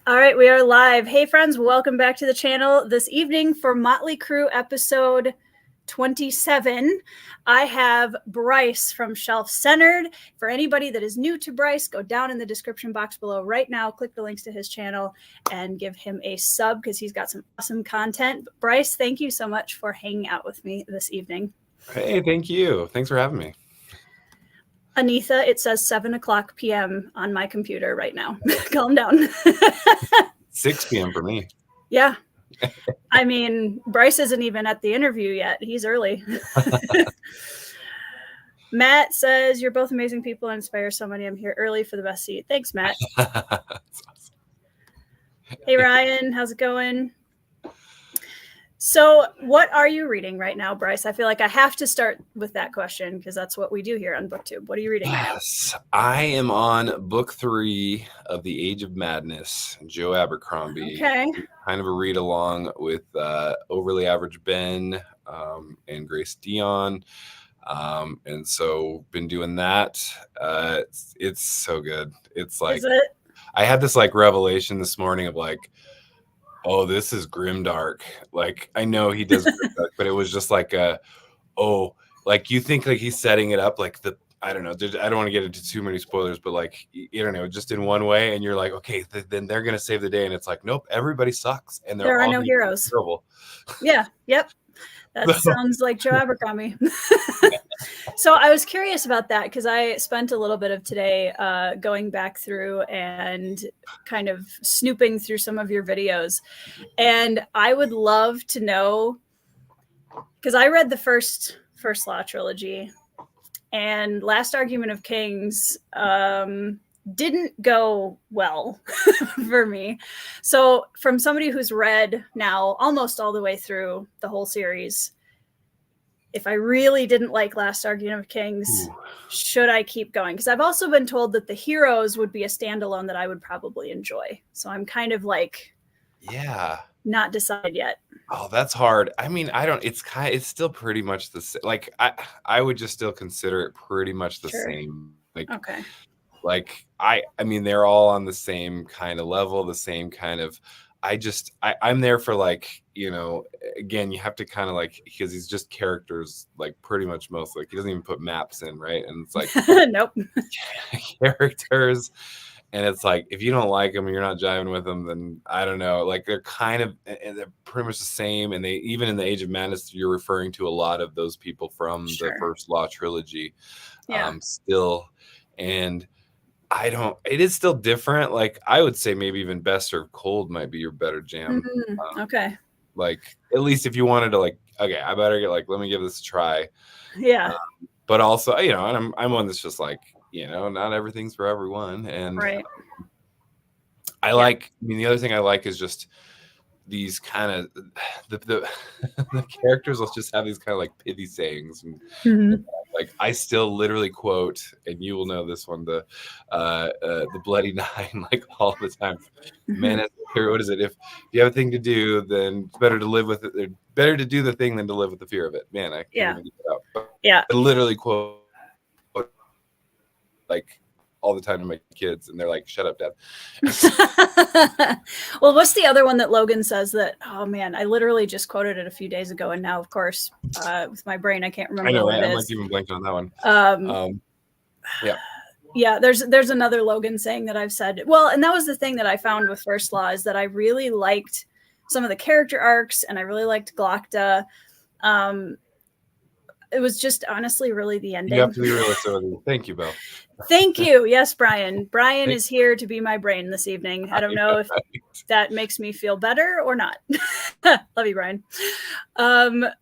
All right, we are live. Hey, friends, welcome back to the channel this evening for Motley Crew episode 27. I have Bryce from Shelf Centered. For anybody that is new to Bryce, go down in the description box below right now, click the links to his channel, and give him a sub because he's got some awesome content. But Bryce, thank you so much for hanging out with me this evening. Hey, thank you. Thanks for having me. Anitha, it says 7:00 p.m. on my computer right now. Calm down. 6 p.m. for me. Yeah. I mean, Bryce isn't even at the interview yet. He's early. Matt says, you're both amazing people and inspire so many. I'm here early for the best seat. Thanks, Matt. That's awesome. Hey, Ryan. How's it going? So what are you reading right now, Bryce? I feel like I have to start with that question because that's what we do here on BookTube. What are you reading right now? Yes, I am on book 3 of The Age of Madness, Joe Abercrombie. Okay. Kind of a read along with Overly Average Ben and Grace Dion. And so been doing that. It's so good. It's like, Is it? I had this like revelation this morning of like, oh, this is grimdark. Like, I know he does grimdark, but it was just like like you think like he's setting it up like I don't know. I don't want to get into too many spoilers, but like, you don't know, just in one way. And you're like, okay, then they're going to save the day. And it's like, nope, everybody sucks. And there are no heroes. Terrible. Yeah. Yep. That sounds like Joe Abercrombie. So I was curious about that because I spent a little bit of today going back through and kind of snooping through some of your videos. And I would love to know, because I read the first Law trilogy, and Last Argument of Kings didn't go well for me. So from somebody who's read now almost all the way through the whole series, if I really didn't like Last Argument of Kings, should I keep going? Because I've also been told that the heroes would be a standalone that I would probably enjoy. So I'm kind of like, yeah, not decided yet. Oh, that's hard. I mean, it's still pretty much the same. Like I would just still consider it pretty much the same. Like, okay. Like I mean, they're all on the same kind of level, the same kind of, I'm there for like, you know, again, you have to kind of like, because he's just characters, like pretty much most, like he doesn't even put maps in, right? And it's like, nope. Characters. And it's like, if you don't like them and you're not jiving with them, then I don't know, like they're kind of, and they're pretty much the same. And they, even in the Age of Madness, you're referring to a lot of those people from the first Law trilogy still. And it is still different. Like I would say maybe even Best Served Cold might be your better jam. Okay. Like at least if you wanted to like, okay, I better get like, let me give this a try. Yeah. But also, you know, and I'm one that's just like, you know, not everything's for everyone. And I like, I mean, the other thing I like is just these kind of the characters will just have these kind of like pithy sayings. And, like I still literally quote, and you will know this one, the Bloody Nine, like all the time. Man, what is it? If you have a thing to do, then it's better to live with it. Better to do the thing than to live with the fear of it. Man, I can't even get it out. But I literally quote like all the time to my kids, and they're like, shut up, Dad. Well, what's the other one that Logan says that, oh man, I literally just quoted it a few days ago, and now of course with my brain I can't remember. I know, right? I'm like even blanking on that one. Yeah, there's another Logan saying that I've said, well, and that was the thing that I found with First Law, is that I really liked some of the character arcs, and I really liked Glokta. It was just honestly really the ending. You have to be realistic with you. Thank you, Bill. Thank you. Yes, Brian. Brian is here to be my brain this evening. I don't know if that makes me feel better or not. Love you, Brian. Yeah,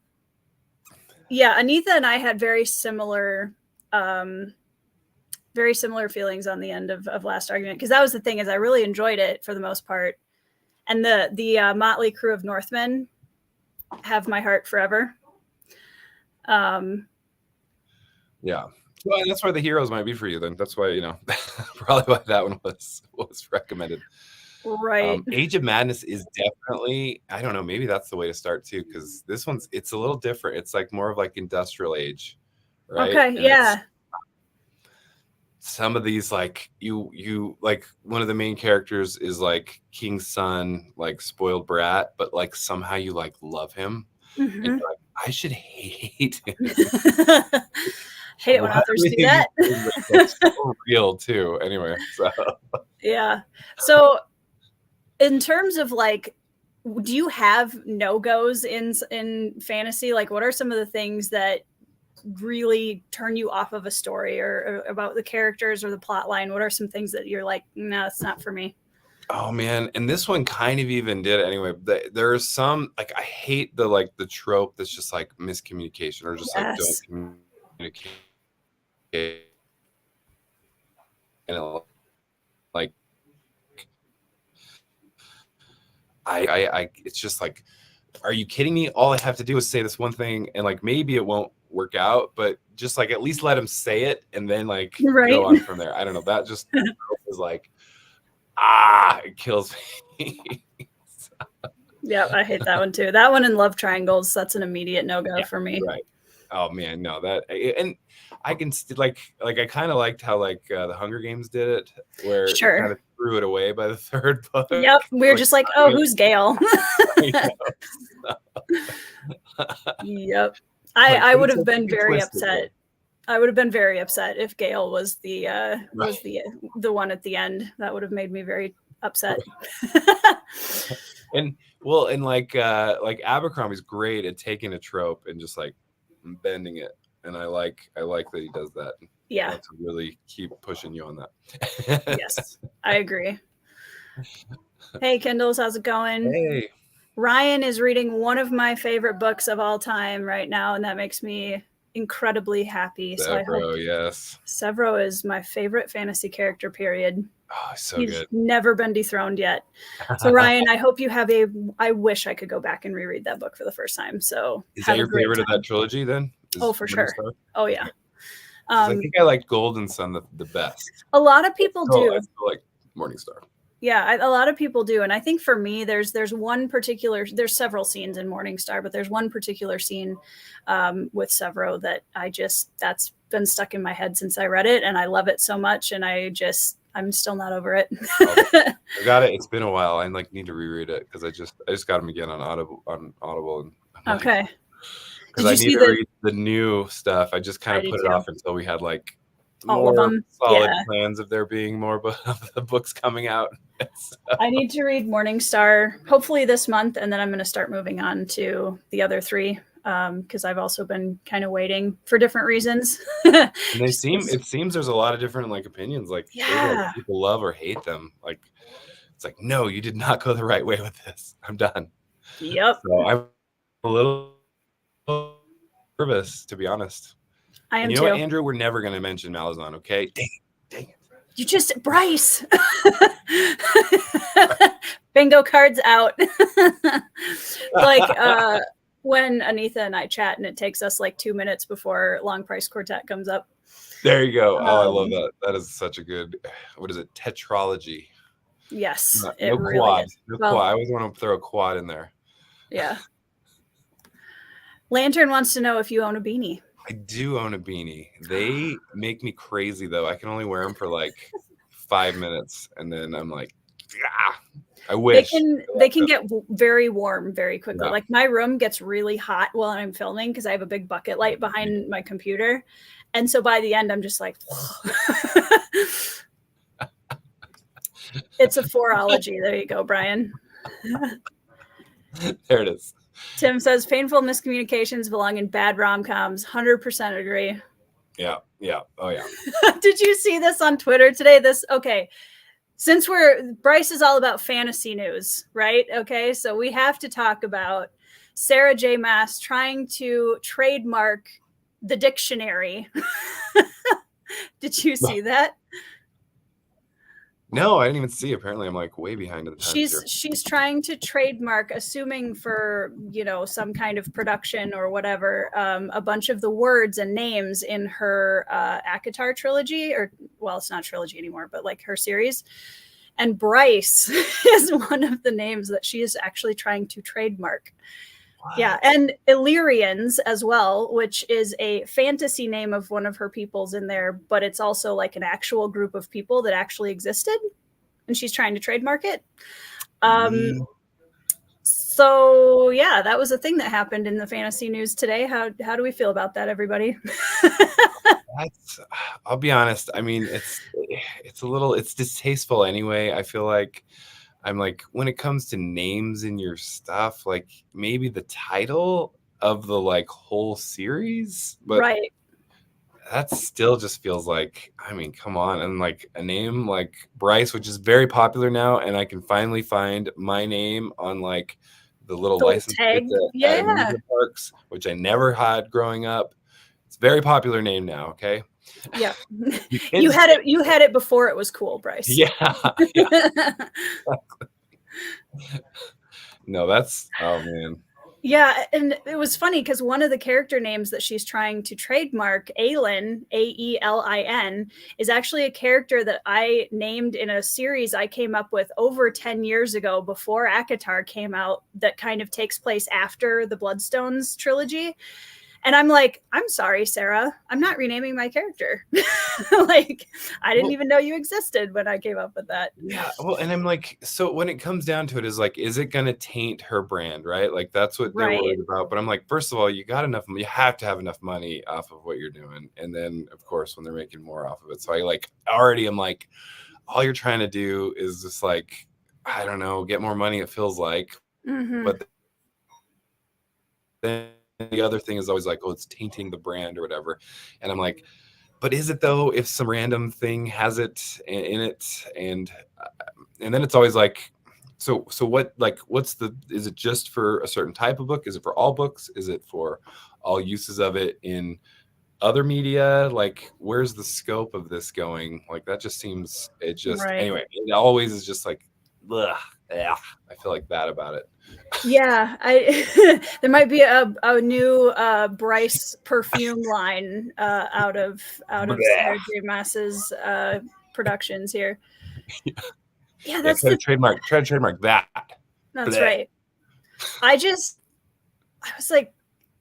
Anitha and I had very similar feelings on the end of Last Argument, because that was the thing, is I really enjoyed it for the most part. And the Motley Crew of Northmen have my heart forever. Yeah. Well, that's why the heroes might be for you then. That's why, you know, probably why that one was recommended. Right. Age of Madness is definitely, I don't know, maybe that's the way to start too, because this it's a little different. It's like more of like industrial age, right? Okay, And yeah. some of these, like you like one of the main characters is like King's son, like spoiled brat, but like somehow you like love him. And you're like, I should hate him. Hate it when authors do that. That's so real too. Anyway, so yeah. So in terms of like, do you have no-goes in fantasy? Like, what are some of the things that really turn you off of a story, or about the characters or the plot line? What are some things that you're like, no, it's not for me? Oh man, and this one kind of even did it anyway. There's some, like, I hate the trope that's just like miscommunication, or just like don't communicate, and like I it's just like, are you kidding me? All I have to do is say this one thing, and like maybe it won't work out, but just like at least let him say it and then like go on from there. I don't know. That just is like, it kills me. Yeah, I hate that one too. That one in love triangles, that's an immediate no-go for me. Right. Oh man, no, that, and I can like I kind of liked how like the Hunger Games did it, where it kind of threw it away by the third book. Yep, we were just like, oh, who's Gale? Yep. I would have been very upset. I would have been very upset if Gale was the one at the end. That would have made me very upset. And well, and like Abercrombie's great at taking a trope and just like bending it, and I like that he does that. Yeah, to really keep pushing you on that. Yes, I agree. Hey, Kindles, how's it going? Hey. Ryan is reading one of my favorite books of all time right now, and that makes me incredibly happy. Severo, yes. Severo is my favorite fantasy character, period. Oh, so He's good. Never been dethroned yet. So Ryan, I hope you have I wish I could go back and reread that book for the first time. So is that your favorite of that trilogy then? Oh, for sure. Oh yeah. I think I like Golden Sun the best. A lot of people do. I feel like Morningstar. Yeah, a lot of people do. And I think for me, there's one particular, there's several scenes in Morningstar, but there's one particular scene with Severo that that's been stuck in my head since I read it. And I love it so much. And I'm still not over it. I got it. It's been a while. I need to reread it because I just got them again on Audible. And okay. Because I need to read the new stuff. I just kind of put it off until we had like more solid plans of there being more of the books coming out. So. I need to read Morningstar hopefully this month, and then I'm going to start moving on to the other three because I've also been kind of waiting for different reasons. And it seems there's a lot of different opinions. Like people love or hate them. Like it's like, no, you did not go the right way with this. I'm done. Yep. So I'm a little nervous, to be honest. I am too. You know what, Andrew? We're never going to mention Malazan, okay? Dang it. You just, Bryce. Bingo cards out. Like when Anitha and I chat and it takes us like 2 minutes before Long Price Quartet comes up. There you go. I love that. That is such a good, what is it? Tetralogy. Yes. No really quad. Is. No quad. I always want to throw a quad in there. Yeah. Lantern wants to know if you own a beanie. I do own a beanie. They make me crazy though. I can only wear them for like 5 minutes, and then I'm like, I wish. They can get very warm very quickly. Yeah. Like my room gets really hot while I'm filming because I have a big bucket light behind my computer, and so by the end I'm just like, it's a 4ology. There you go, Brian. There it is. Tim says painful miscommunications belong in bad rom-coms. 100% agree. Yeah. Oh yeah. Did you see this on Twitter today? Since Bryce is all about fantasy news, right? Okay, so we have to talk about Sarah J. Maas trying to trademark the dictionary. Did you see that? No, I didn't even see. Apparently, I'm like way behind in the times. She's trying to trademark, assuming for some kind of production or whatever, a bunch of the words and names in her ACOTAR trilogy, it's not trilogy anymore, but like her series. And Bryce is one of the names that she is actually trying to trademark. Yeah, and Illyrians as well, which is a fantasy name of one of her peoples in there, but it's also like an actual group of people that actually existed, and she's trying to trademark it. So yeah, that was a thing that happened in the fantasy news today. How do we feel about that, everybody? I'll be honest. I mean, it's distasteful anyway. I feel like I'm like, when it comes to names in your stuff, like maybe the title of the like whole series, but right. That still just feels like, I mean, come on. And like a name like Bryce, which is very popular now, and I can finally find my name on like the little license tag. at amusement parks, which I never had growing up. It's a very popular name now. Okay. Yeah. You had it before it was cool, Bryce. Yeah. Exactly. No, oh man. Yeah, and it was funny because one of the character names that she's trying to trademark, Aelin, Aelin, is actually a character that I named in a series I came up with over 10 years ago before ACOTAR came out, that kind of takes place after the Bloodstones trilogy. And I'm like, I'm sorry, Sarah, I'm not renaming my character. Like, I didn't even know you existed when I came up with that. Yeah. Well, and I'm like, so when it comes down to it, is like, is it going to taint her brand? Right. Like, that's what they're worried about. But I'm like, first of all, you have to have enough money off of what you're doing. And then, of course, when they're making more off of it. So I like already am like, all you're trying to do is just like, I don't know, get more money, it feels like. Mm-hmm. But then the other thing is always like, oh, it's tainting the brand or whatever. And I'm like, but is it though, if some random thing has it in it? And then it's always like, so what, like, is it just for a certain type of book? Is it for all books? Is it for all uses of it in other media? Like, where's the scope of this going? Like, that just seems, anyway, it always is just like, ugh, yeah, I feel like that about it. Yeah, there might be a new Bryce perfume line out of Sarah J. Maas's productions here. Yeah, that's try to trademark that. That's right. I was like,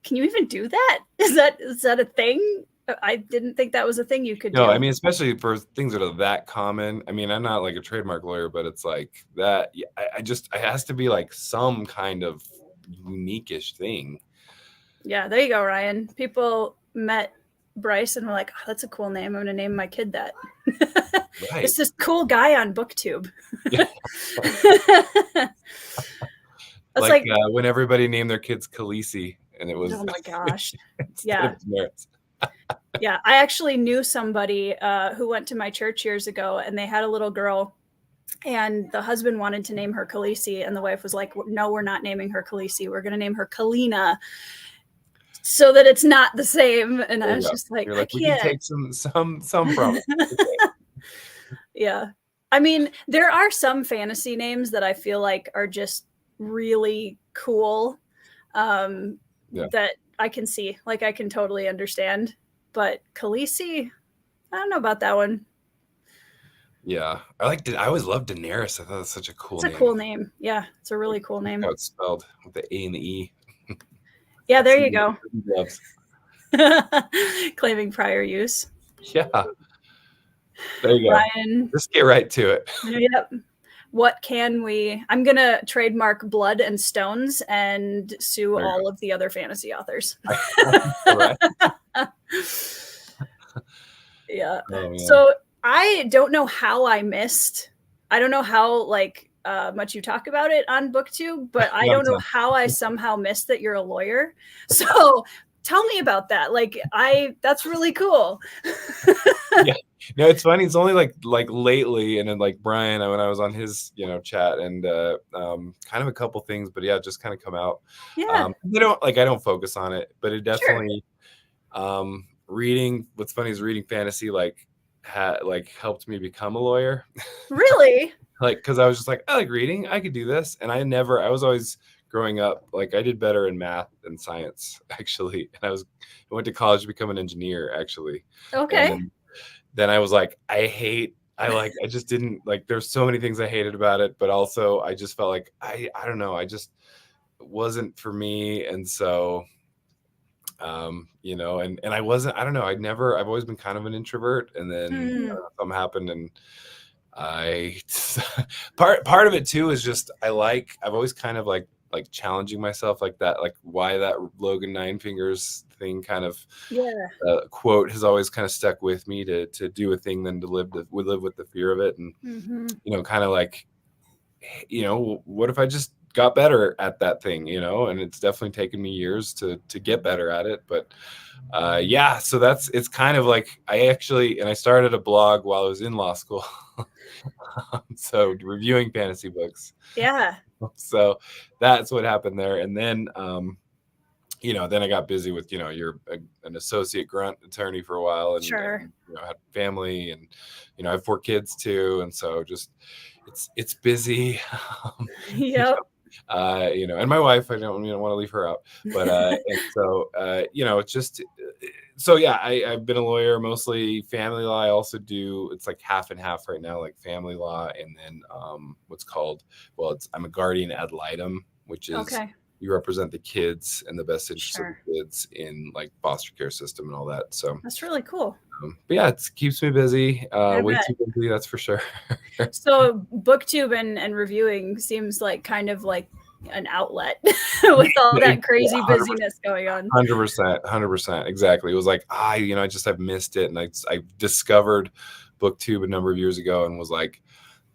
can you even do that? Is that a thing? I didn't think that was a thing you could do. No, I mean, especially for things that are that common. I mean, I'm not like a trademark lawyer, but it's like that. It has to be like some kind of unique-ish thing. Yeah, there you go, Ryan. People met Bryce and were like, oh, that's a cool name. I'm going to name my kid that. Right. It's this cool guy on BookTube. Yeah. like when everybody named their kids Khaleesi, and it was, oh my gosh. Yeah. Yeah, I actually knew somebody who went to my church years ago, and they had a little girl, and the husband wanted to name her Khaleesi, and the wife was like, no, we're not naming her Khaleesi. We're going to name her Kalina, so that it's not the same. And I was just like, I can't. We can take some from it. Yeah. I mean, there are some fantasy names that I feel like are just really cool, that I can see. Like, I can totally understand. But Khaleesi, I don't know about that one. Yeah, I always loved Daenerys. I thought that's such a cool name. It's a cool name. Yeah, it's a really cool name. How it's spelled with the A and the E. Yeah, there you go. Claiming prior use. Yeah. There you go. Ryan, just get right to it. Yep. What can we? I'm going to trademark Blood and Stones and sue all of the other fantasy authors. Yeah. Oh, so I don't know how I don't know how much you talk about it on BookTube, but I don't know how I somehow missed that you're a lawyer. So tell me about that. That's really cool. Yeah. No, it's funny. It's only like lately, and then like Brian, when I was on his chat, and kind of a couple things, but yeah, just kind of come out. Yeah. I don't focus on it, but it definitely reading. What's funny is reading fantasy helped me become a lawyer. Really? Because I was just like, I like reading. I could do this, and I was always growing up, I did better in math and science actually, and I went to college to become an engineer actually. Okay. Then I was like, I just didn't there's so many things I hated about it, but also I just felt like I don't know, wasn't for me. And so, you know, and I wasn't, I don't know, I've always been kind of an introvert, and then something happened, and part of it too is just, I've always kind of like challenging myself like that, like why that Logan Nine Fingers thing kind of quote has always kind of stuck with me, to do a thing than to live with the fear of it. And you know, kind of like, you know, what if I just got better at that thing, you know? And it's definitely taken me years to get better at it. But yeah, so it's kind of like, I started a blog while I was in law school. So reviewing fantasy books. Yeah. So that's what happened there. And then, you know, then I got busy with, you know, you're an associate grunt attorney for a while, and, and you know, had family, and, you know, I have 4 kids too. And so just, it's busy. Yep. You know, and my wife, I don't want to leave her out, but, and so, you know, it's just, so yeah, I've been a lawyer, mostly family law. I also do, it's like half and half right now, like family law, and then, I'm a guardian ad litem, which is, you represent the kids and the best interest of the kids in like foster care system and all that. So that's really cool. But yeah, it keeps me busy. Way too busy, that's for sure. So booktube and reviewing seems like kind of like an outlet with all that crazy busyness going on. 100%, exactly. It was like, you know, I've missed it, and I discovered booktube a number of years ago, and was like,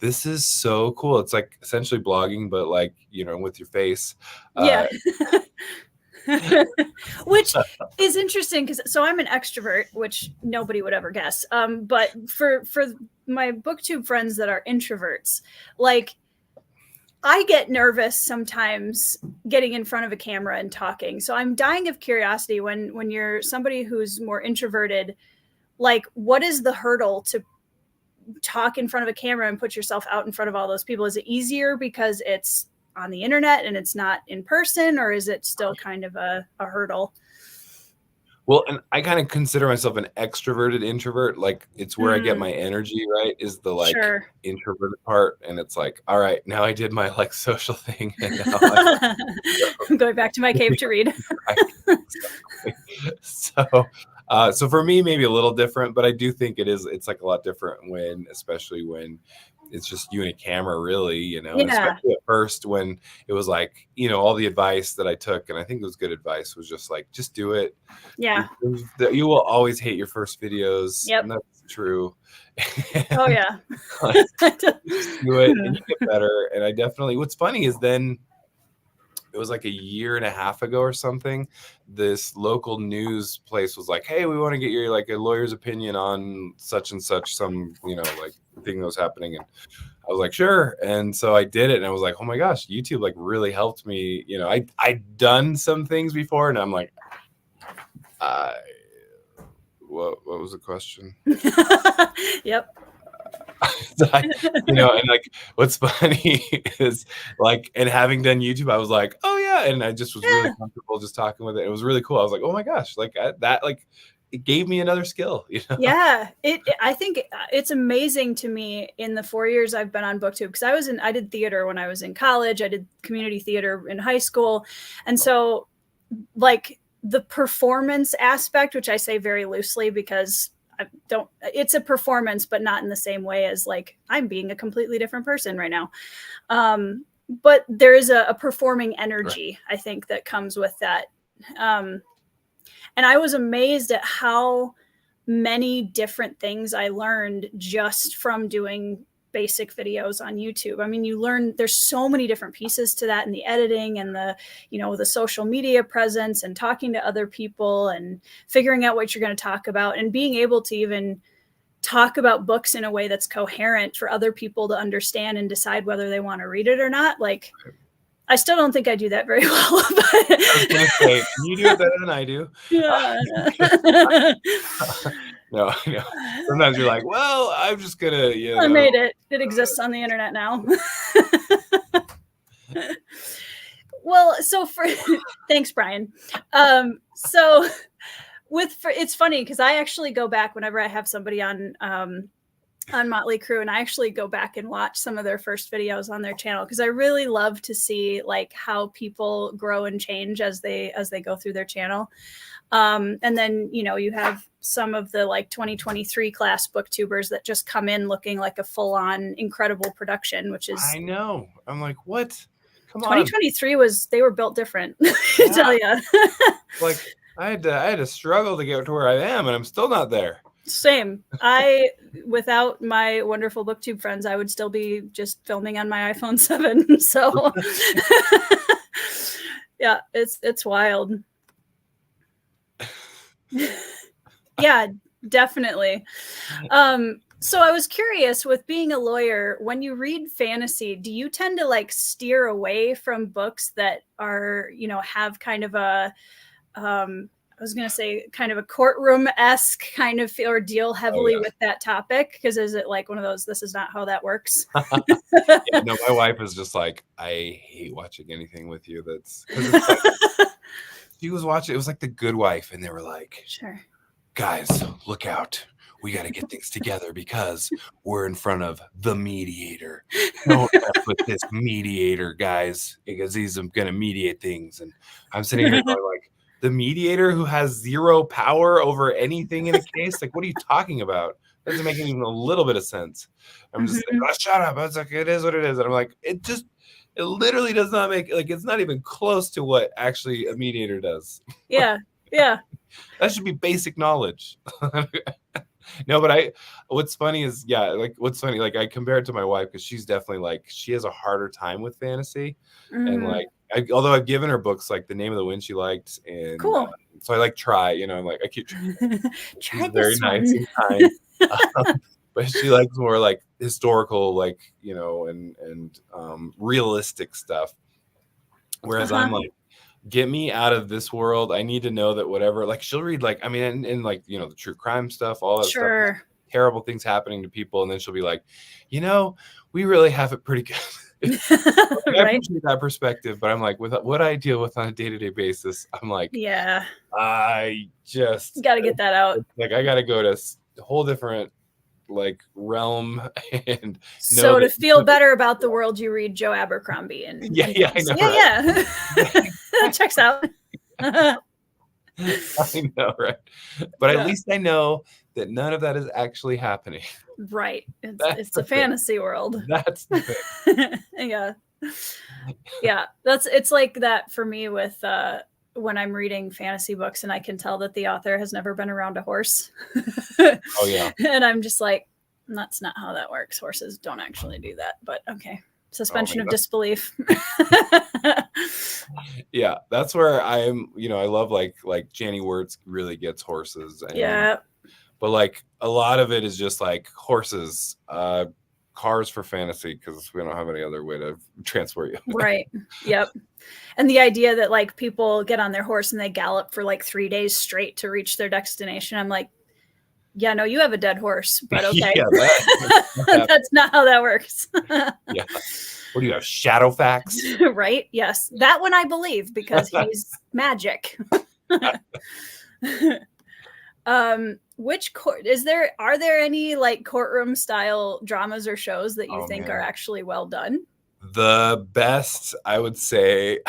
this is so cool. It's like essentially blogging, but like, you know, with your face. Yeah. Which is interesting, because so I'm an extrovert, which nobody would ever guess. But for my booktube friends that are introverts, like, I get nervous sometimes getting in front of a camera and talking. So I'm dying of curiosity, when you're somebody who's more introverted, like, what is the hurdle to talk in front of a camera and put yourself out in front of all those people? Is it easier because it's on the internet and it's not in person, or is it still kind of a hurdle? Well, and I kind of consider myself an extroverted introvert. Like, it's where I get my energy, right? Is the like introverted part. And it's like, all right, now I did my like social thing, and now I'm going back to my cave to read. So for me, maybe a little different, but I do think it's like a lot different especially when it's just you and a camera, really, you know. And especially at first, when it was like, you know, all the advice that I took, and I think it was good advice, was just like, just do it. Yeah. You will always hate your first videos. Yep. And that's true. Oh yeah. Just do it and you get better. And I definitely, what's funny is then, it was like a year and a half ago or something, this local news place was like, hey, we want to get your like a lawyer's opinion on such and such, some, you know, like thing that was happening. And I was like, sure. And so I did it, and I was like, oh my gosh, YouTube like really helped me. You know, I'd done some things before, and I'm like, what was the question? Yep. You know, and like, what's funny is like, and having done YouTube, I was like, oh yeah, and I just was really comfortable just talking with it. It was really cool. I was like, oh my gosh, like that, like, it gave me another skill, you know? Yeah, I think it's amazing to me in the 4 years I've been on booktube, because I did theater when I was in college. I did community theater in high school, and so like the performance aspect, which I say very loosely because it's a performance, but not in the same way as like I'm being a completely different person right now. But there is a performing energy, I think, that comes with that. And I was amazed at how many different things I learned just from doing basic videos on YouTube. I mean, you learn there's so many different pieces to that, and the editing and the, you know, the social media presence and talking to other people and figuring out what you're going to talk about, and being able to even talk about books in a way that's coherent for other people to understand and decide whether they want to read it or not. Like, I still don't think I do that very well. But I was going to say, you do it better than I do. Yeah. No, sometimes you're like, well, I'm just going to, you know. I made it. It exists on the internet now. Well, so thanks, Brian. So it's funny because I actually go back whenever I have somebody on on Motley Crew, and I actually go back and watch some of their first videos on their channel because I really love to see like how people grow and change as they go through their channel. And then, you know, you have some of the like 2023 class booktubers that just come in looking like a full-on incredible production, which is, I know. I'm like, what? Come 2023 was, they were built different. I tell you. Like I had to struggle to get to where I am, and I'm still not there. Same. Without my wonderful booktube friends, I would still be just filming on my iPhone 7. So yeah, it's wild. Yeah, definitely. So I was curious, with being a lawyer, when you read fantasy, do you tend to like steer away from books that are, you know, have kind of a, I was going to say kind of a courtroom-esque kind of feel or deal heavily with that topic? Because is it like one of those, this is not how that works? Yeah, no, my wife is just like, I hate watching anything with you. That's like, she was watching, it was like The Good Wife, and they were like, sure, guys, look out. We got to get things together because we're in front of the mediator. Don't mess with this mediator, guys, because he's going to mediate things. And I'm sitting here going like, the mediator who has zero power over anything in a case? Like, what are you talking about? That doesn't make even a little bit of sense. I'm just like, oh, shut up. I was like, it is what it is. And I'm like, it literally does not make, like, it's not even close to what actually a mediator does. Yeah. Yeah. That should be basic knowledge. No, but what's funny is, like I compare it to my wife because she's definitely like, she has a harder time with fantasy. And like, although I've given her books like The Name of the Wind she liked, and cool. So I like try, you know, I'm like, I keep trying. Try very nice and kind. But she likes more like historical, like, you know, and realistic stuff. Whereas I'm like, get me out of this world. I need to know that whatever, like she'll read like, I mean, and like, you know, the true crime stuff, all that stuff, terrible things happening to people. And then she'll be like, you know, we really have it pretty good. I appreciate that perspective, but I'm like, with what I deal with on a day-to-day basis, I'm like, yeah, I just got to get that out. Like, I got to go to a whole different like realm. And so to feel better about the world, you read Joe Abercrombie and I know, yeah. That checks out. I know, right? But at least I know that none of that is actually happening. Right. It's a fantasy world. That's the thing. Yeah. Yeah. It's like that for me with when I'm reading fantasy books and I can tell that the author has never been around a horse. Oh yeah. And I'm just like, that's not how that works. Horses don't actually do that. But okay. Suspension of disbelief. Yeah, that's where I'm, you know, I love like Janny Wirtz really gets horses. And, yeah. But like a lot of it is just like horses, cars for fantasy, because we don't have any other way to transport you. Right. Yep. And the idea that like people get on their horse and they gallop for like 3 days straight to reach their destination. I'm like, yeah, no, you have a dead horse, but okay. Yeah, that's not how that works. Yeah. What do you have, Shadowfax? Right. Yes. That one I believe because he's magic. Which court are there any like courtroom style dramas or shows that you think are actually well done? The best, I would say,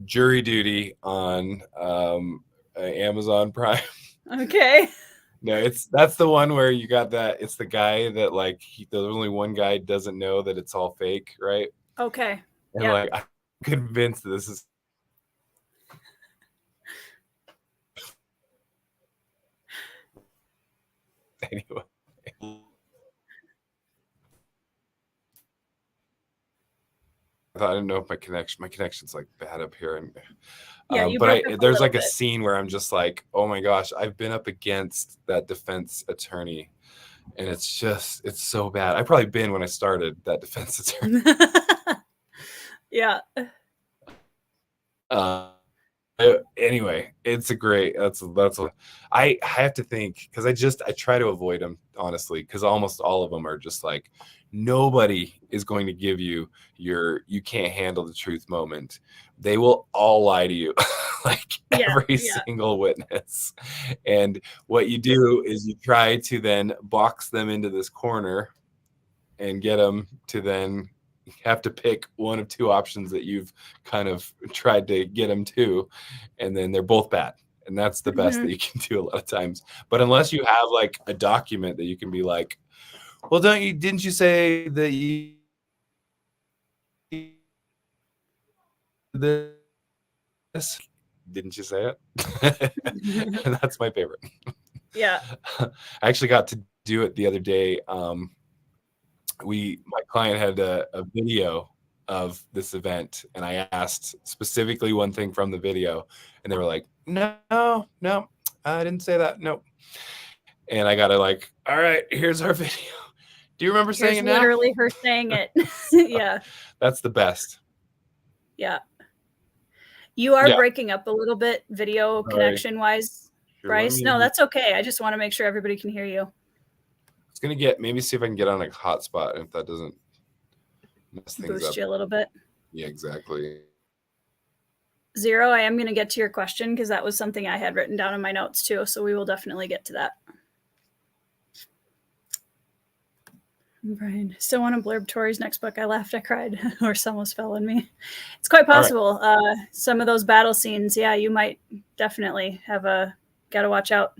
Jury Duty on Amazon Prime. Okay. No, that's the one where you got that. It's the guy that like there's only one guy doesn't know that it's all fake, right? Okay. And like I'm convinced that this is. Anyway. I didn't know if my connection's like bad up here, and but there's like a scene where I'm just like, oh my gosh, I've been up against that defense attorney, and it's so bad. I've probably been when I started that defense attorney. Yeah. anyway, it's a great. I have to think because I try to avoid them honestly because almost all of them are just like nobody is going to give you you can't handle the truth moment. They will all lie to you, like every single witness. And what you do is you try to then box them into this corner and get them to then have to pick one of two options that you've kind of tried to get them to, and then they're both bad. And that's the best that you can do a lot of times. But unless you have like a document that you can be like, well, didn't you say that you this? Didn't you say it? And that's my favorite. Yeah. I actually got to do it the other day. My client had a video of this event, and I asked specifically one thing from the video, and they were like, no, I didn't say that. Nope. And I got to like, all right, here's our video. Do you remember saying it now? Literally her saying it. Yeah. That's the best. Yeah. You are breaking up a little bit video connection wise, Bryce. No, that's okay. I just want to make sure everybody can hear you. It's going to maybe see if I can get on a hotspot if that doesn't mess things up. Boost you a little bit. Yeah, exactly. Zero, I am going to get to your question because that was something I had written down in my notes too. So we will definitely get to that. Brian, still want to blurb Tori's next book. I laughed, I cried, or almost fell on me. It's quite possible. Right. Some of those battle scenes, yeah, you might definitely have got to watch out.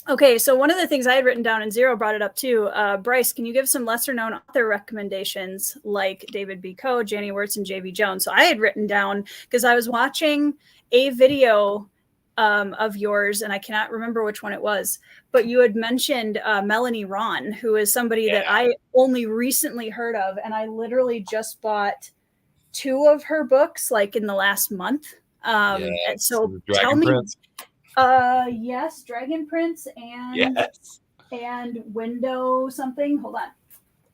Okay, so one of the things I had written down, and Zero brought it up too, Bryce, can you give some lesser known author recommendations like David B. Coe, Janie Wirtz, and J.B. Jones? So I had written down, because I was watching a video of yours, and I cannot remember which one it was, but you had mentioned Melanie Ron, who is somebody that I only recently heard of, and I literally just bought 2 of her books like in the last month. And so tell me, yes, Dragon Prince and Window something. Hold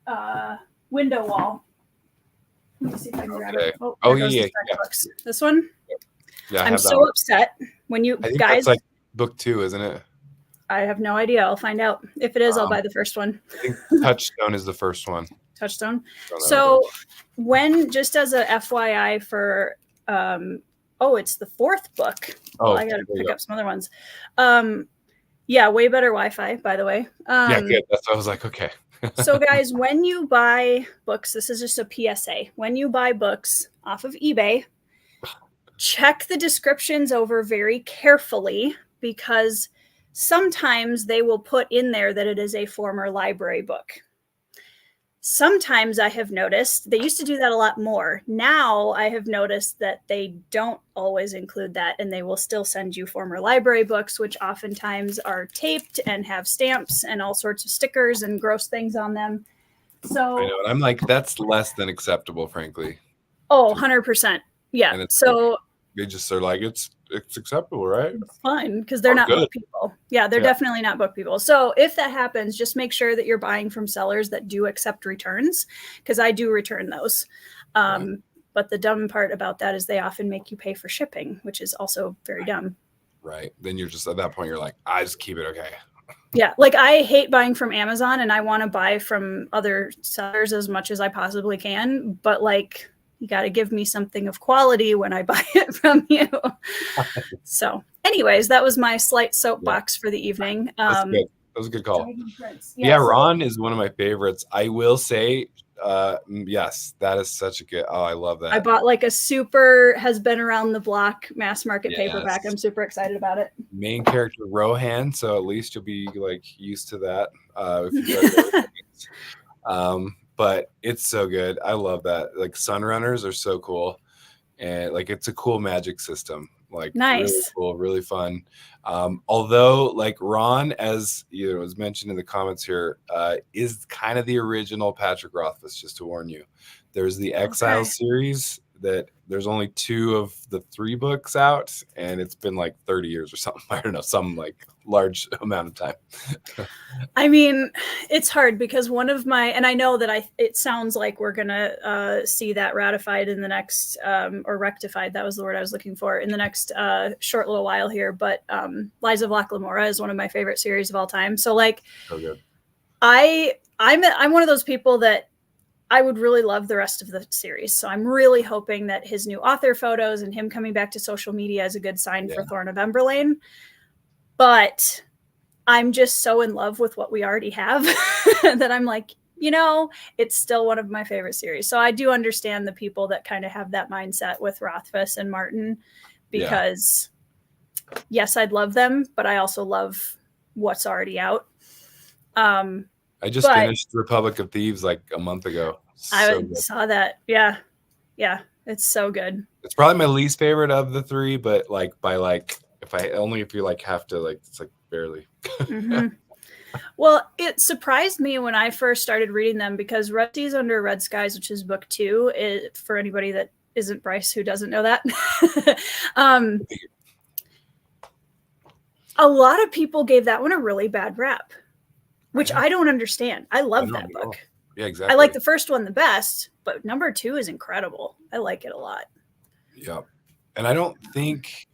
on, Window Wall. Let me see if I can grab it. Yeah. Books. This one. Yeah, I'm so upset when you I think guys. That's like book 2, isn't it? I have no idea. I'll find out. If it is, I'll buy the first one. I think Touchstone is the first one. Touchstone. So when, just as a FYI for, it's the 4th book. I got to pick up some other ones. Yeah, way better Wi-Fi, by the way. Yeah, good. That's what I was like, okay. So guys, when you buy books, this is just a PSA. When you buy books off of eBay, check the descriptions over very carefully, because sometimes they will put in there that it is a former library book. Sometimes I have noticed, they used to do that a lot more. Now I have noticed that they don't always include that, and they will still send you former library books, which oftentimes are taped and have stamps and all sorts of stickers and gross things on them. So I know, and I'm like, that's less than acceptable, frankly. 100%. Yeah. So they just are like, it's acceptable, right? It's fine, because they're not book people. Yeah, they're definitely not book people. So if that happens, just make sure that you're buying from sellers that do accept returns, because I do return those. But the dumb part about that is they often make you pay for shipping, which is also very dumb. Right. Then you're just, at that point, you're like, I just keep it. Okay. Yeah. Like I hate buying from Amazon, and I want to buy from other sellers as much as I possibly can. But like, you got to give me something of quality when I buy it from you. So anyways, that was my slight soapbox for the evening. That was a good call. Yeah, Ron is one of my favorites. I will say, yes, that is such a good, I love that. I bought like a super has been around the block mass market paperback. I'm super excited about it. Main character Rohan, so at least you'll be like used to that. If you but it's so good. I love that. Like Sunrunners are so cool, and like it's a cool magic system. Like nice, really cool, really fun. Although like Ron, as you know, was mentioned in the comments here, is kind of the original Patrick Rothfuss. Just to warn you, there's the Exile series that there's only 2 of the 3 books out, and it's been like 30 years or something. I don't know, some like large amount of time. I mean, it's hard because one of my, and I know that it sounds like we're going to see that ratified in the next, or rectified, that was the word I was looking for, in the next short little while here. But Lies of Locke Lamora is one of my favorite series of all time. So like, so good. I'm one of those people that I would really love the rest of the series. So I'm really hoping that his new author photos and him coming back to social media is a good sign for Thorn of Emberlane. But I'm just so in love with what we already have that I'm like, it's still one of my favorite series. So I do understand the people that kind of have that mindset with Rothfuss and Martin, because yes, I'd love them, but I also love what's already out. I just finished Republic of Thieves like a month ago. I saw that. Yeah. Yeah. It's so good. It's probably my least favorite of the 3, but like if you like have to, like, it's like barely. Mm-hmm. Well, it surprised me when I first started reading them, because Red Seas Under Red Skies, which is book 2, for anybody that isn't Bryce who doesn't know that, a lot of people gave that one a really bad rap, which I don't understand. I love that book. Yeah, exactly. I like the first one the best, but number 2 is incredible. I like it a lot. Yeah. And I don't think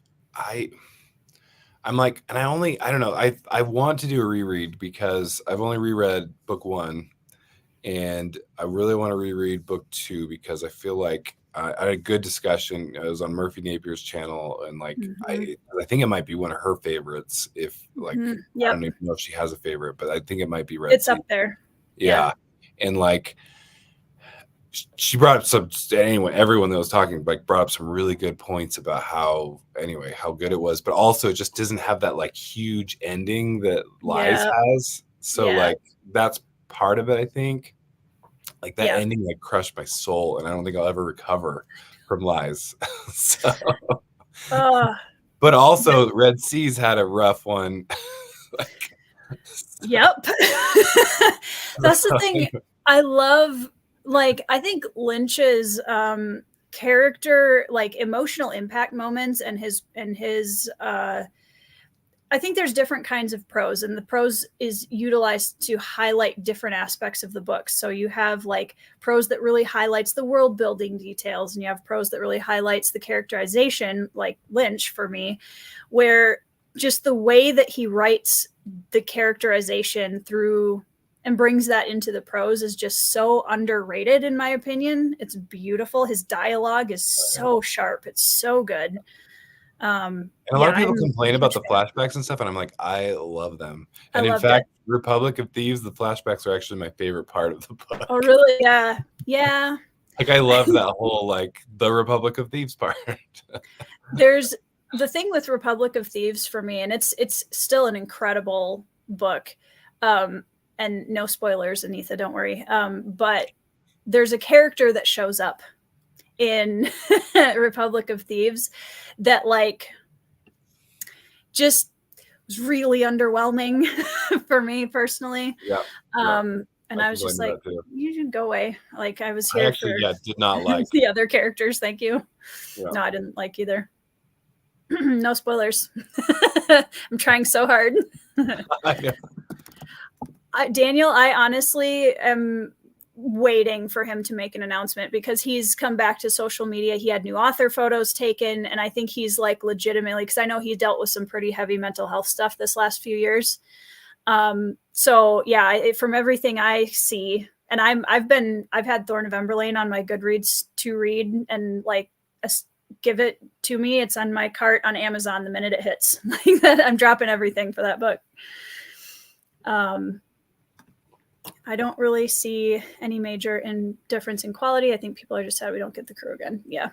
I'm like, and I don't know. I want to do a reread because I've only reread book 1, and I really want to reread book 2 because I feel like I had a good discussion. It was on Murphy Napier's channel, and like I think it might be one of her favorites. If like I don't even know if she has a favorite, but I think it might be Red It's Sea. up there. Yeah. And like she brought up some, anyway, everyone that was talking like brought up some really good points about how good it was, but also it just doesn't have that like huge ending that Lies has. So like that's part of it, I think. Like that ending like crushed my soul, and I don't think I'll ever recover from Lies. So but also Red Seas had a rough one. Yep. That's the thing. I love, like, I think Lynch's character, like emotional impact moments, and his I think there's different kinds of prose, and the prose is utilized to highlight different aspects of the book. So you have like prose that really highlights the world building details, and you have prose that really highlights the characterization, like Lynch for me, where just the way that he writes the characterization through and brings that into the prose is just so underrated, in my opinion. It's beautiful. His dialogue is so sharp. It's so good. And a lot of people complain about the flashbacks and stuff, and I'm like, I love them. And in fact, Republic of Thieves, the flashbacks are actually my favorite part of the book. Oh, really? Yeah. Yeah. Like I love that whole like the Republic of Thieves part. There's the thing with Republic of Thieves for me, and it's still an incredible book. And no spoilers, Anitha, don't worry. But there's a character that shows up in Republic of Thieves that like just was really underwhelming for me personally. Yeah. And I was just like, you should go away. Like I was here. I actually did not like the other characters. Thank you. Yeah. No, I didn't like either. No spoilers. I'm trying so hard. Daniel, I honestly am waiting for him to make an announcement, because he's come back to social media. He had new author photos taken, and I think he's like legitimately, because I know he dealt with some pretty heavy mental health stuff this last few years. So yeah, from everything I see, and I've had Thorn of Emberlane on my Goodreads to read, and like give it to me. It's on my cart on Amazon the minute it hits. Like that, I'm dropping everything for that book. I don't really see any major difference in quality. I think people are just sad we don't get the crew again. Yeah.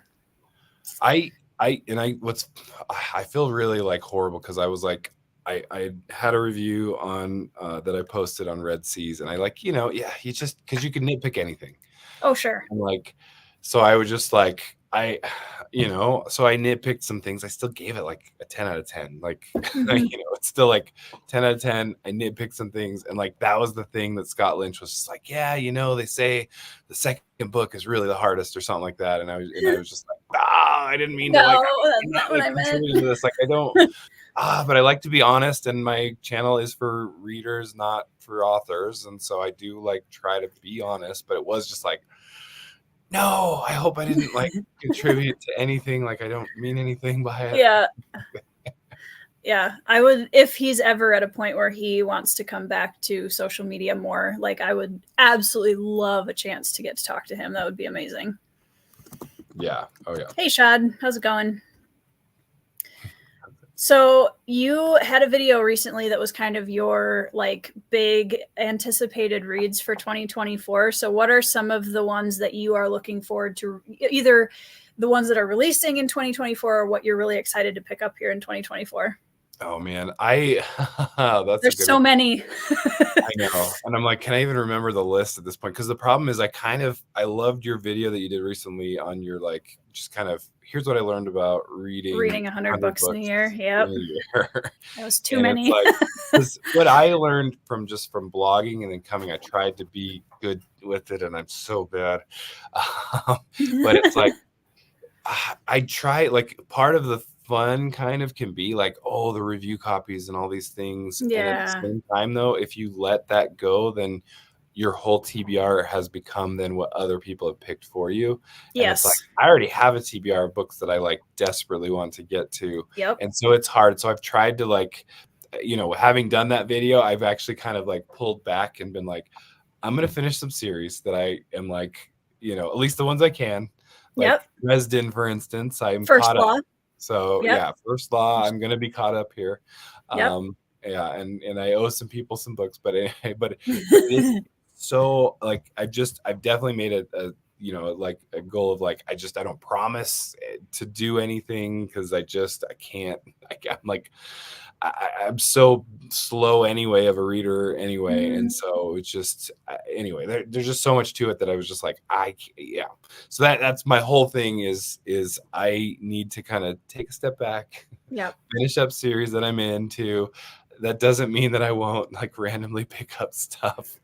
I feel really like horrible, because I was like, I had a review on that I posted on Red Seas, and I like, you just because you can nitpick anything. Oh, sure. And like, so I was just like, I you know, so I nitpicked some things. I still gave it like a 10 out of 10. Like, you know, it's still like 10 out of 10. I nitpicked some things. And like, that was the thing that Scott Lynch was just like, yeah, you know, they say the second book is really the hardest or something like that. And I was just like, I didn't mean to like, that's not what I meant. This. Like, I don't, but I like to be honest, and my channel is for readers, not for authors. And so I do like try to be honest, but it was just like, no, I hope I didn't like contribute to anything. Like, I don't mean anything by it. Yeah. Yeah. I would, if he's ever at a point where he wants to come back to social media more, like I would absolutely love a chance to get to talk to him. That would be amazing. Yeah. Oh yeah. Hey Shad, how's it going? So you had a video recently that was kind of your like big anticipated reads for 2024. So what are some of the ones that you are looking forward to, either the ones that are releasing in 2024 or what you're really excited to pick up here in 2024? Oh man, that's there's so many. I know, and I'm like, can I even remember the list at this point? Because the problem is, I loved your video that you did recently on your like, just kind of, here's what I learned about reading 100 books in a year. Yep, that was too many. Like, what I learned from blogging and then coming, I tried to be good with it, and I'm so bad. But it's like, I try, like, part of the fun kind of can be like, oh, the review copies and all these things. Yeah. And at the same time, though, if you let that go, then your whole TBR has become then what other people have picked for you. Yes. And it's like, I already have a TBR of books that I like desperately want to get to. Yep. And so it's hard. So I've tried to, like, you know, having done that video, I've actually kind of like pulled back and been like, I'm going to finish some series that I am like, you know, at least the ones I can. Like Dresden, for instance, I'm caught up. So yeah, First Law, I'm gonna be caught up here. Yeah, and I owe some people some books, but anyway, but it is so like I've definitely made a you know, like a goal of like I don't promise to do anything because I can't. I'm like I'm so slow anyway of a reader anyway, and so it's just anyway. There's just so much to it that I was just like So that's my whole thing is I need to kind of take a step back, finish up series that I'm into. That doesn't mean that I won't like randomly pick up stuff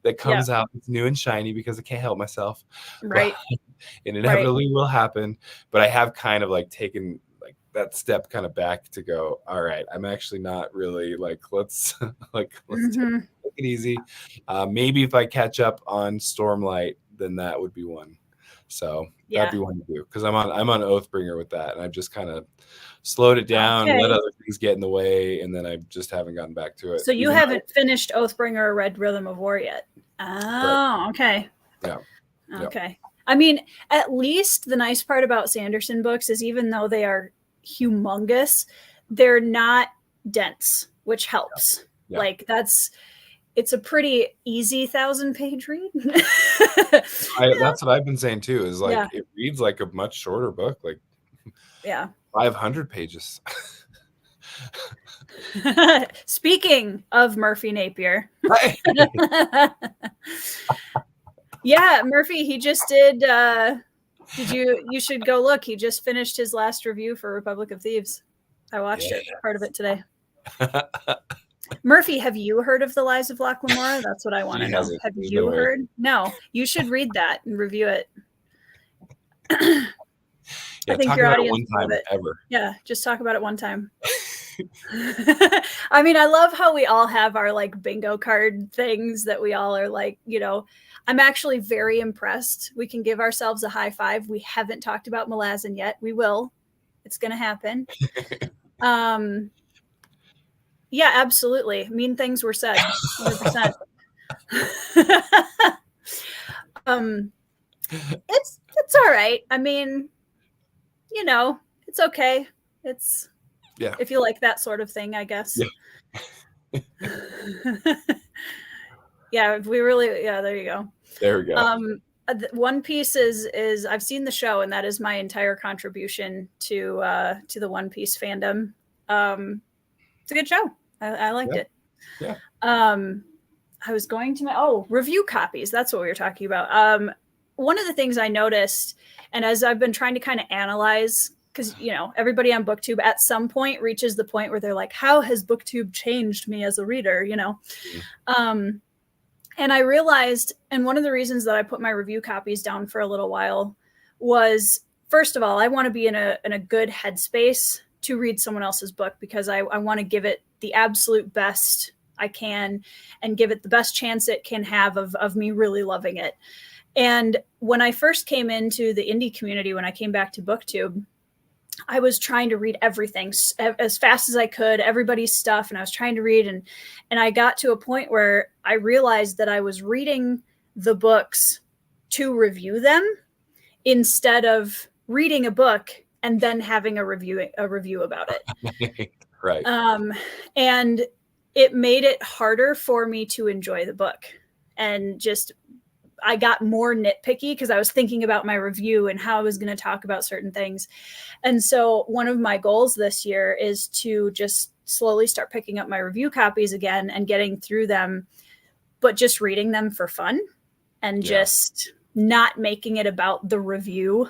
that comes out that's new and shiny because I can't help myself. Right. But it inevitably will happen. But I have kind of like taken like that step kind of back to go, all right, I'm actually not really like, let's take it easy. Maybe if I catch up on Stormlight, then that would be one. So that'd be one to do because I'm on Oathbringer with that, and I've just kind of slowed it down, let other things get in the way, and then I just haven't gotten back to it. So you haven't finished Oathbringer or Red Rhythm of War yet? Oh, okay. Yeah. Okay. I mean, at least the nice part about Sanderson books is even though they are humongous, they're not dense, which helps. Yeah. Like it's a pretty easy 1,000-page read. That's what I've been saying too, is like it reads like a much shorter book, like 500 pages. Speaking of Murphy Napier. Yeah, Murphy, he just did you should go look. He just finished his last review for Republic of Thieves. I watched it, part of it today. Murphy, have you heard of The Lies of Locke Lamora? That's what I want to know. Have you heard? No, you should read that and review it. I think your audience one time ever. Yeah, just talk about it one time. I mean, I love how we all have our like bingo card things that we all are like, you know, I'm actually very impressed. We can give ourselves a high five. We haven't talked about Malazan yet. We will. It's going to happen. Yeah, absolutely. Mean things were said. 100%. It's all right. I mean, you know, it's okay. It's if you like that sort of thing, I guess. Yeah, if we really there you go. There we go. One Piece is I've seen the show, and that is my entire contribution to the One Piece fandom. It's a good show. I liked it. Yeah. I was going to review copies. That's what we were talking about. one of the things I noticed, and as I've been trying to kind of analyze, because, everybody on BookTube at some point reaches the point where they're like, how has BookTube changed me as a reader, And I realized, and one of the reasons that I put my review copies down for a little while was, first of all, I want to be in a good headspace to read someone else's book, because I want to give it the absolute best I can and give it the best chance it can have of me really loving it. And when I first came into the indie community, when I came back to BookTube, I was trying to read everything as fast as I could, everybody's stuff. And I was trying to read. And I got to a point where I realized that I was reading the books to review them instead of reading a book and then having a review about it. Right. And it made it harder for me to enjoy the book. And I got more nitpicky because I was thinking about my review and how I was going to talk about certain things. And so one of my goals this year is to just slowly start picking up my review copies again and getting through them, but just reading them for fun and just not making it about the review.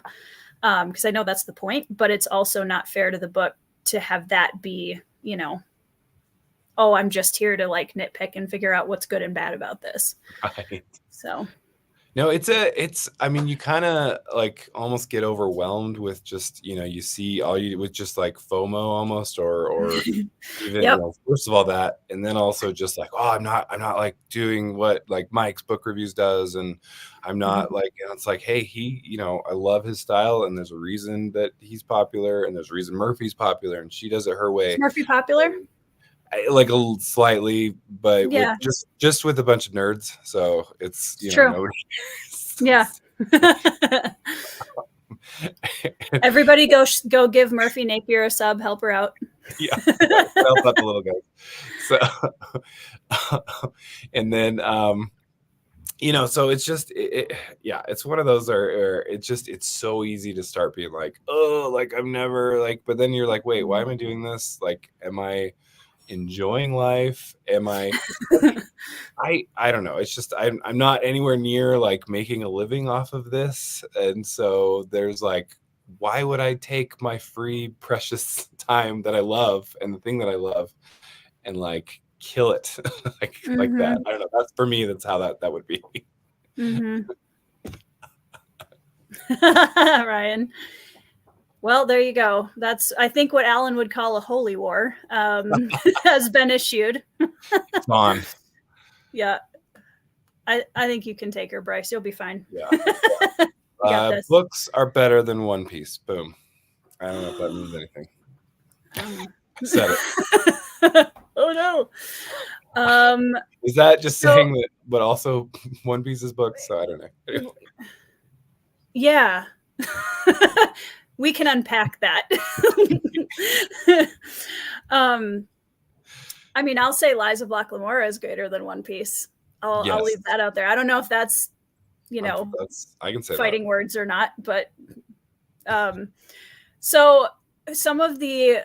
Because I know that's the point, but it's also not fair to the book to have that be, oh, I'm just here to like nitpick and figure out what's good and bad about this. Right. So. No, I mean, you kind of like almost get overwhelmed with just, you see with just like FOMO almost, or even, first of all that, and then also just like, oh, I'm not like doing what like Mike's book reviews does. And I'm not like, and it's like, hey, I love his style, and there's a reason that he's popular, and there's a reason Murphy's popular, and she does it her way. Is Murphy popular? Like slightly, but with just with a bunch of nerds, so it's true. Nobody Everybody go give Murphy Napier a sub, help her out. Help out the little guy. So and then so it's just it's one of those or it's so easy to start being like, oh, like I'm never like, but then you're like, wait, why am I doing this? Like, am I enjoying life? Am I I don't know. It's just I'm not anywhere near like making a living off of this. And so there's like, why would I take my free precious time that I love and the thing that I love and like kill it like that? I don't know. That's for me, that's how that would be. Ryan. Well, there you go. That's, I think, what Alan would call a holy war has been issued. It's on. Yeah. I think you can take her, Bryce. You'll be fine. Yeah. Books are better than One Piece. Boom. I don't know if that means anything. Said it. Oh, no. Is that just saying that, but also One Piece's books? So I don't know. Yeah. We can unpack that. I mean, I'll say Lies of Locke Lamora is greater than One Piece. I'll leave that out there. I don't know if that's, I can say fighting words or not, but so some of the,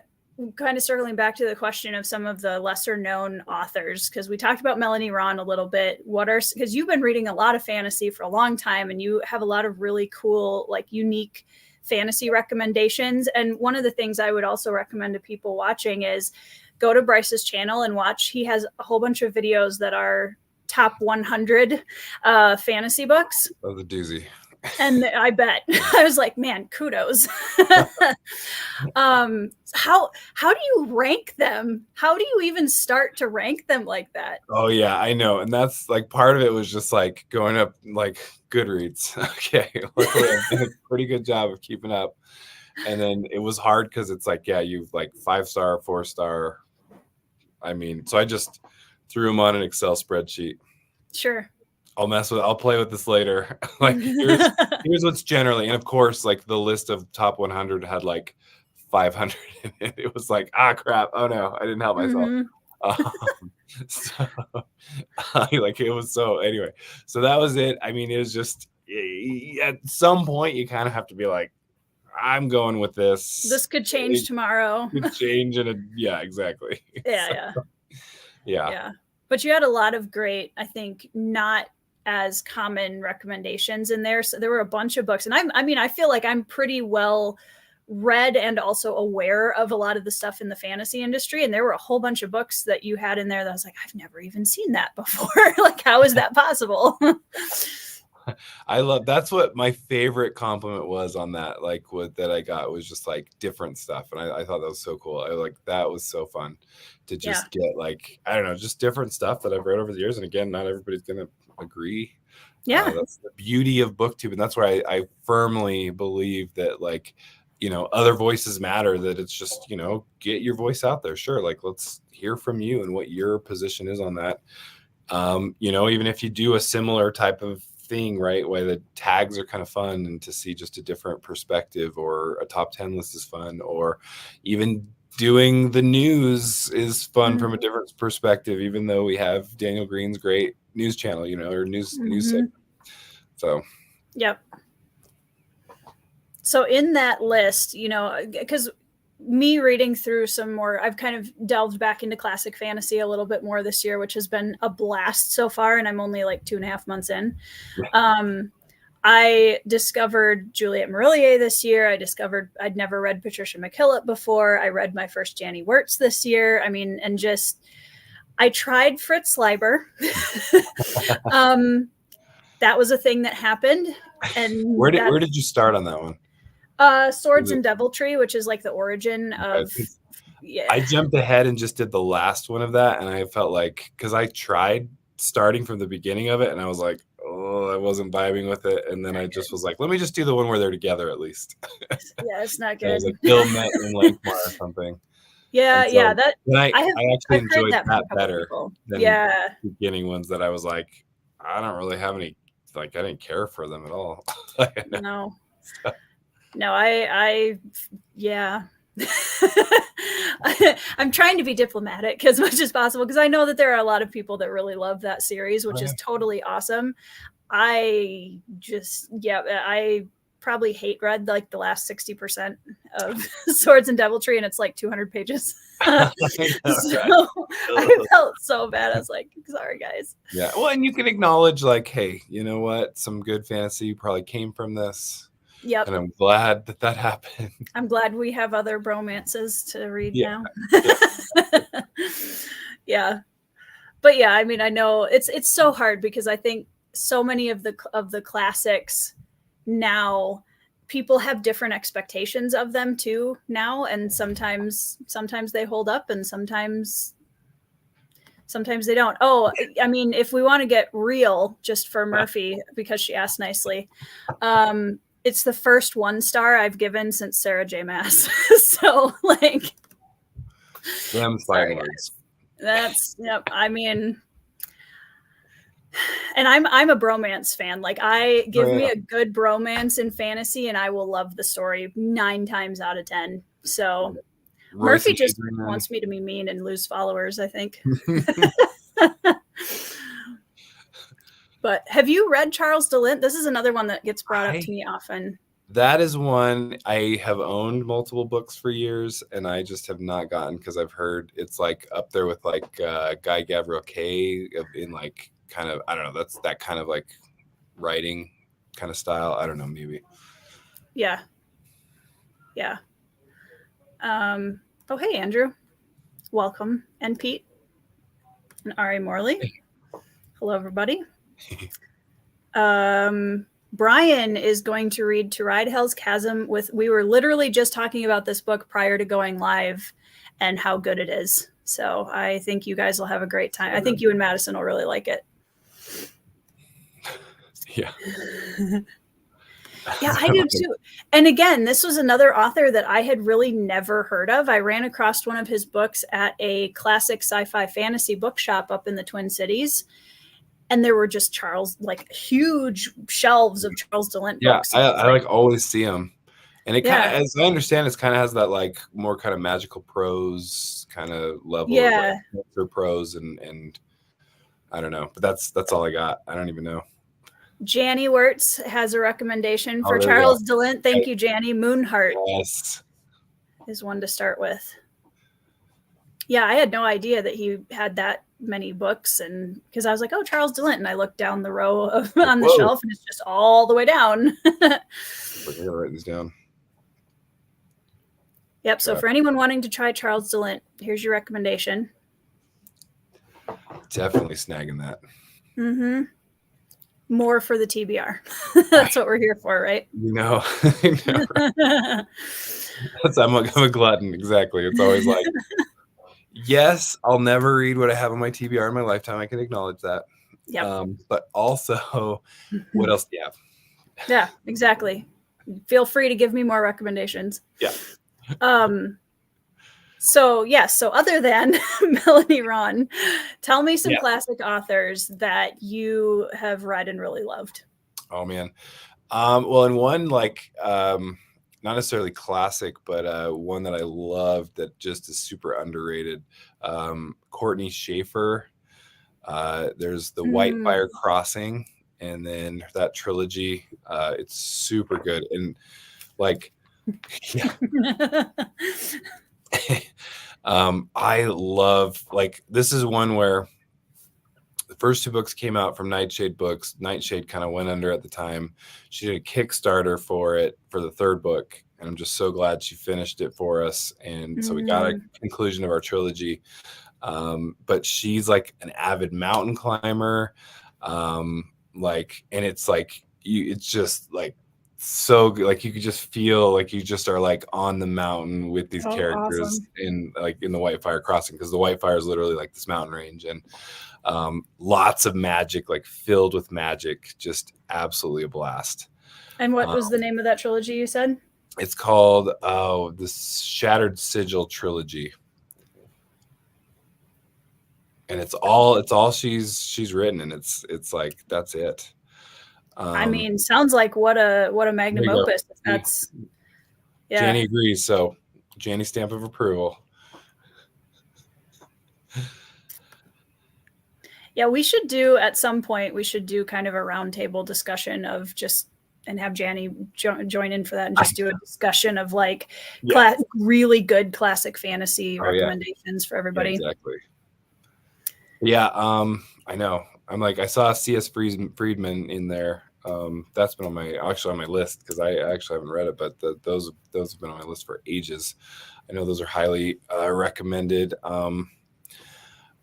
kind of circling back to the question of some of the lesser known authors, because we talked about Melanie Ron a little bit. Because you've been reading a lot of fantasy for a long time, and you have a lot of really cool, like unique fantasy recommendations. And one of the things I would also recommend to people watching is go to Bryce's channel and watch. He has a whole bunch of videos that are top 100 fantasy books. Oh, the doozy. And I bet I was like, man, kudos. How do you rank them? How do you even start to rank them like that? Oh yeah, I know. And that's like, part of it was just like going up like Goodreads. Okay. Luckily I did a pretty good job of keeping up. And then it was hard because it's like, you've like 5-star, 4-star. I mean, so I just threw them on an Excel spreadsheet. Sure. I'll play with this later. Like here's what's generally, and of course, like the list of top 100 had like 500 in it. It was like, crap. Oh no, I didn't help myself. So like it was, so anyway, so that was it. I mean, it was just, at some point you kind of have to be like, I'm going with this. This could change tomorrow. Could change exactly. Yeah. But you had a lot of great, I think, not as common recommendations in there. So there were a bunch of books, and I feel like I'm pretty well read and also aware of a lot of the stuff in the fantasy industry. And there were a whole bunch of books that you had in there that I was like, I've never even seen that before. Like, how is that possible? That's what my favorite compliment was on that. Like, what that I got was just like different stuff. And I thought that was so cool. That was so fun to just get like, I don't know, just different stuff that I've read over the years. And again, not everybody's going to agree. Yeah. That's the beauty of BookTube. And that's why I firmly believe that, like, other voices matter, that it's just, get your voice out there. Sure. Like, let's hear from you and what your position is on that. Even if you do a similar type of thing, right, why the tags are kind of fun, and to see just a different perspective, or a top 10 list is fun, or even doing the news is fun from a different perspective, even though we have Daniel Green's great news channel, or news segment. So, yep. So in that list, because me reading through some more, I've kind of delved back into classic fantasy a little bit more this year, which has been a blast so far. And I'm only like 2.5 months in. I discovered Juliette Marillier this year. I'd never read Patricia McKillop before. I read my first Janny Wirtz this year. I tried Fritz Leiber. That was a thing that happened. And where did you start on that one? Swords and Deviltry, which is like the origin of. Yeah. I jumped ahead and just did the last one of that, and I felt like, because I tried starting from the beginning of it, and I was like, oh, I wasn't vibing with it, and then I just was like, let me just do the one where they're together at least. Yeah, it's not good. It was like Bill Met in Lankmar or something. Yeah, so, yeah. That I actually enjoyed that better than the beginning ones that I was like, I don't really have any, like, I didn't care for them at all. No. No, yeah. I'm trying to be diplomatic as much as possible, because I know that there are a lot of people that really love that series, which is totally awesome. I probably hate read like the last 60% of Swords and Deviltry, and it's like 200 pages. I felt so bad. I was like, sorry guys. Yeah. Well, and you can acknowledge, like, hey, you know what? Some good fantasy probably came from this. Yep. And I'm glad that happened. I'm glad we have other bromances to read now. Yeah. But yeah, I know it's so hard, because I think so many of the classics now, people have different expectations of them too now, and sometimes they hold up, and sometimes they don't. Oh, if we want to get real, just for Murphy, because she asked nicely, it's the first 1-star I've given since Sarah J. Maas. So, like, sorry, words. That's, yep. And I'm a bromance fan. Like, give me a good bromance in fantasy, and I will love the story 9 times out of 10. So Murphy just wants me to be mean and lose followers, I think. But have you read Charles DeLint? This is another one that gets brought up to me often. That is one I have owned multiple books for years, and I just have not gotten, because I've heard it's like up there with like Guy Gavriel Kay in like kind of, I don't know, that's that kind of like writing kind of style. I don't know, maybe. Yeah. Yeah. Oh, hey, Andrew. Welcome. And Pete. And Ari Morley. Hello, everybody. Brian is going to read To Ride Hell's Chasm we were literally just talking about this book prior to going live and how good it is. So I think you guys will have a great time. I think you and Madison will really like it. Yeah. Yeah, I do too. And again, this was another author that I had really never heard of. I ran across one of his books at a classic sci-fi fantasy bookshop up in the Twin Cities. And there were just huge shelves of Charles DeLint books. Yeah, I like always see them. And it kind of, as I understand, it kind of has that like more kind of magical prose kind of level of like prose and I don't know. But that's all I got. I don't even know. Janny Wirtz has a recommendation for Charles DeLint. Thank you, Janny. Moonheart is one to start with. Yeah, I had no idea that he had that many books, and because I was like, oh, Charles DeLint, and I looked down the row on the shelf, and it's just all the way down. I gotta write this down. Yep. So for anyone wanting to try Charles DeLint, here's your recommendation. Definitely snagging that. Mm-hmm. More for the TBR. That's what we're here for, right? You know, I'm a glutton. Exactly. It's always like, yes, I'll never read what I have on my TBR in my lifetime. I can acknowledge that. Yeah. But also, what else do you have? Yeah, exactly. Feel free to give me more recommendations. Yeah. So other than Melanie Ron, tell me some classic authors that you have read and really loved. Oh man. Well, in one, like, not necessarily classic, but one that I loved that just is super underrated. Courtney Schaefer. There's the Whitefire Crossing, and then that trilogy. It's super good. And like, yeah. I love, like, this is one where the first 2 books came out from Nightshade Books. Nightshade kind of went under at the time. She did a Kickstarter for it for the 3rd book, and I'm just so glad she finished it for us. And so we got a conclusion of our trilogy. But she's like an avid mountain climber. Like, and it's like it's just like so good. Like, you could just feel like you just are like on the mountain with these characters in the Whitefire Crossing, because the Whitefire is literally like this mountain range, and lots of magic, like filled with magic, just absolutely a blast. And what was the name of that trilogy you said? It's called the Shattered Sigil trilogy. And it's all she's written, and it's like, that's it. I mean, sounds like what a magnum opus. That's Janie agrees. So Janie's stamp of approval. Yeah, we should do at some point. We should do kind of a roundtable discussion of and have Janie join in for that, and just do a discussion of like really good classic fantasy recommendations for everybody. Yeah, exactly. Yeah, I know. I'm like, I saw C.S. Friedman in there. That's been on my list, because I actually haven't read it, but those have been on my list for ages. I know those are highly recommended.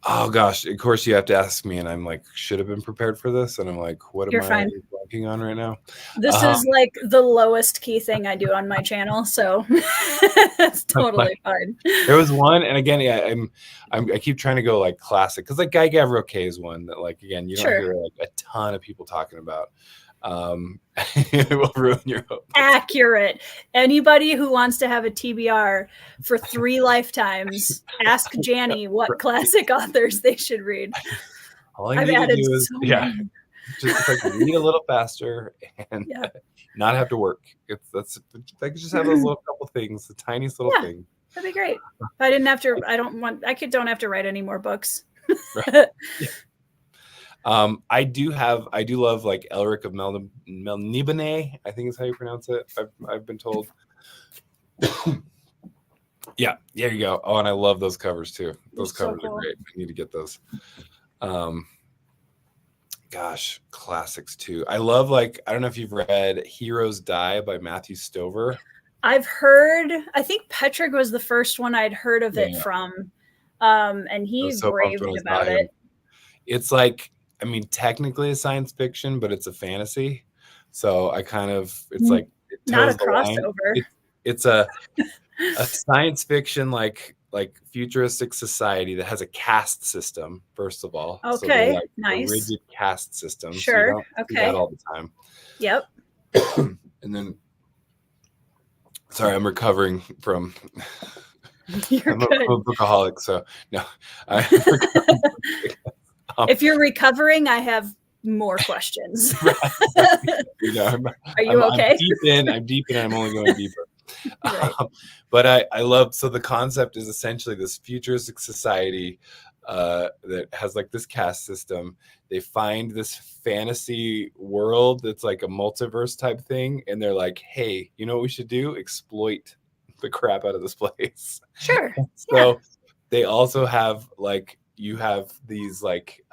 Oh gosh, of course you have to ask me, and I'm like, should have been prepared for this, and I'm like, what am I working on right now? This is like the lowest key thing I do on my channel, so it's totally fine. There was one, and again, I keep trying to go like classic, because like Guy Gavriel is one that, like, again, you don't hear like a ton of people talking about. It will ruin your hope. Accurate. Anybody who wants to have a TBR for 3 lifetimes, ask Janie what classic authors they should read. All I need to do is just like read a little faster and not have to work. That's I could just have those little couple things, the tiniest little thing. That'd be great. I didn't have to. Don't have to write any more books. Right. I do love like Elric of Melniboné, I think is how you pronounce it. I've been told. Yeah, there you go. Oh, and I love those covers too. Those covers are great. I need to get those. Gosh, classics too. I love, like, I don't know if you've read Heroes Die by Matthew Stover. I've heard, I think Petrig was the first one I'd heard of it from. And he raved about it. It's like, I mean, technically a science fiction, but it's a fantasy. So I kind of, it's like, it not a crossover. It's a science fiction, like futuristic society that has a caste system, first of all. Okay, so like nice. A rigid caste system. Sure. So you don't see that all the time. Yep. And then, sorry, I'm recovering from. I'm a bookaholic, so no. If you're recovering, I have more questions. Are you okay? I'm deep in. I'm only going deeper. Right. But I love, so the concept is essentially this futuristic society that has like this caste system. They find this fantasy world that's like a multiverse type thing, and they're like, hey, you know what we should do? Exploit the crap out of this place. Sure. So they also have like you have these like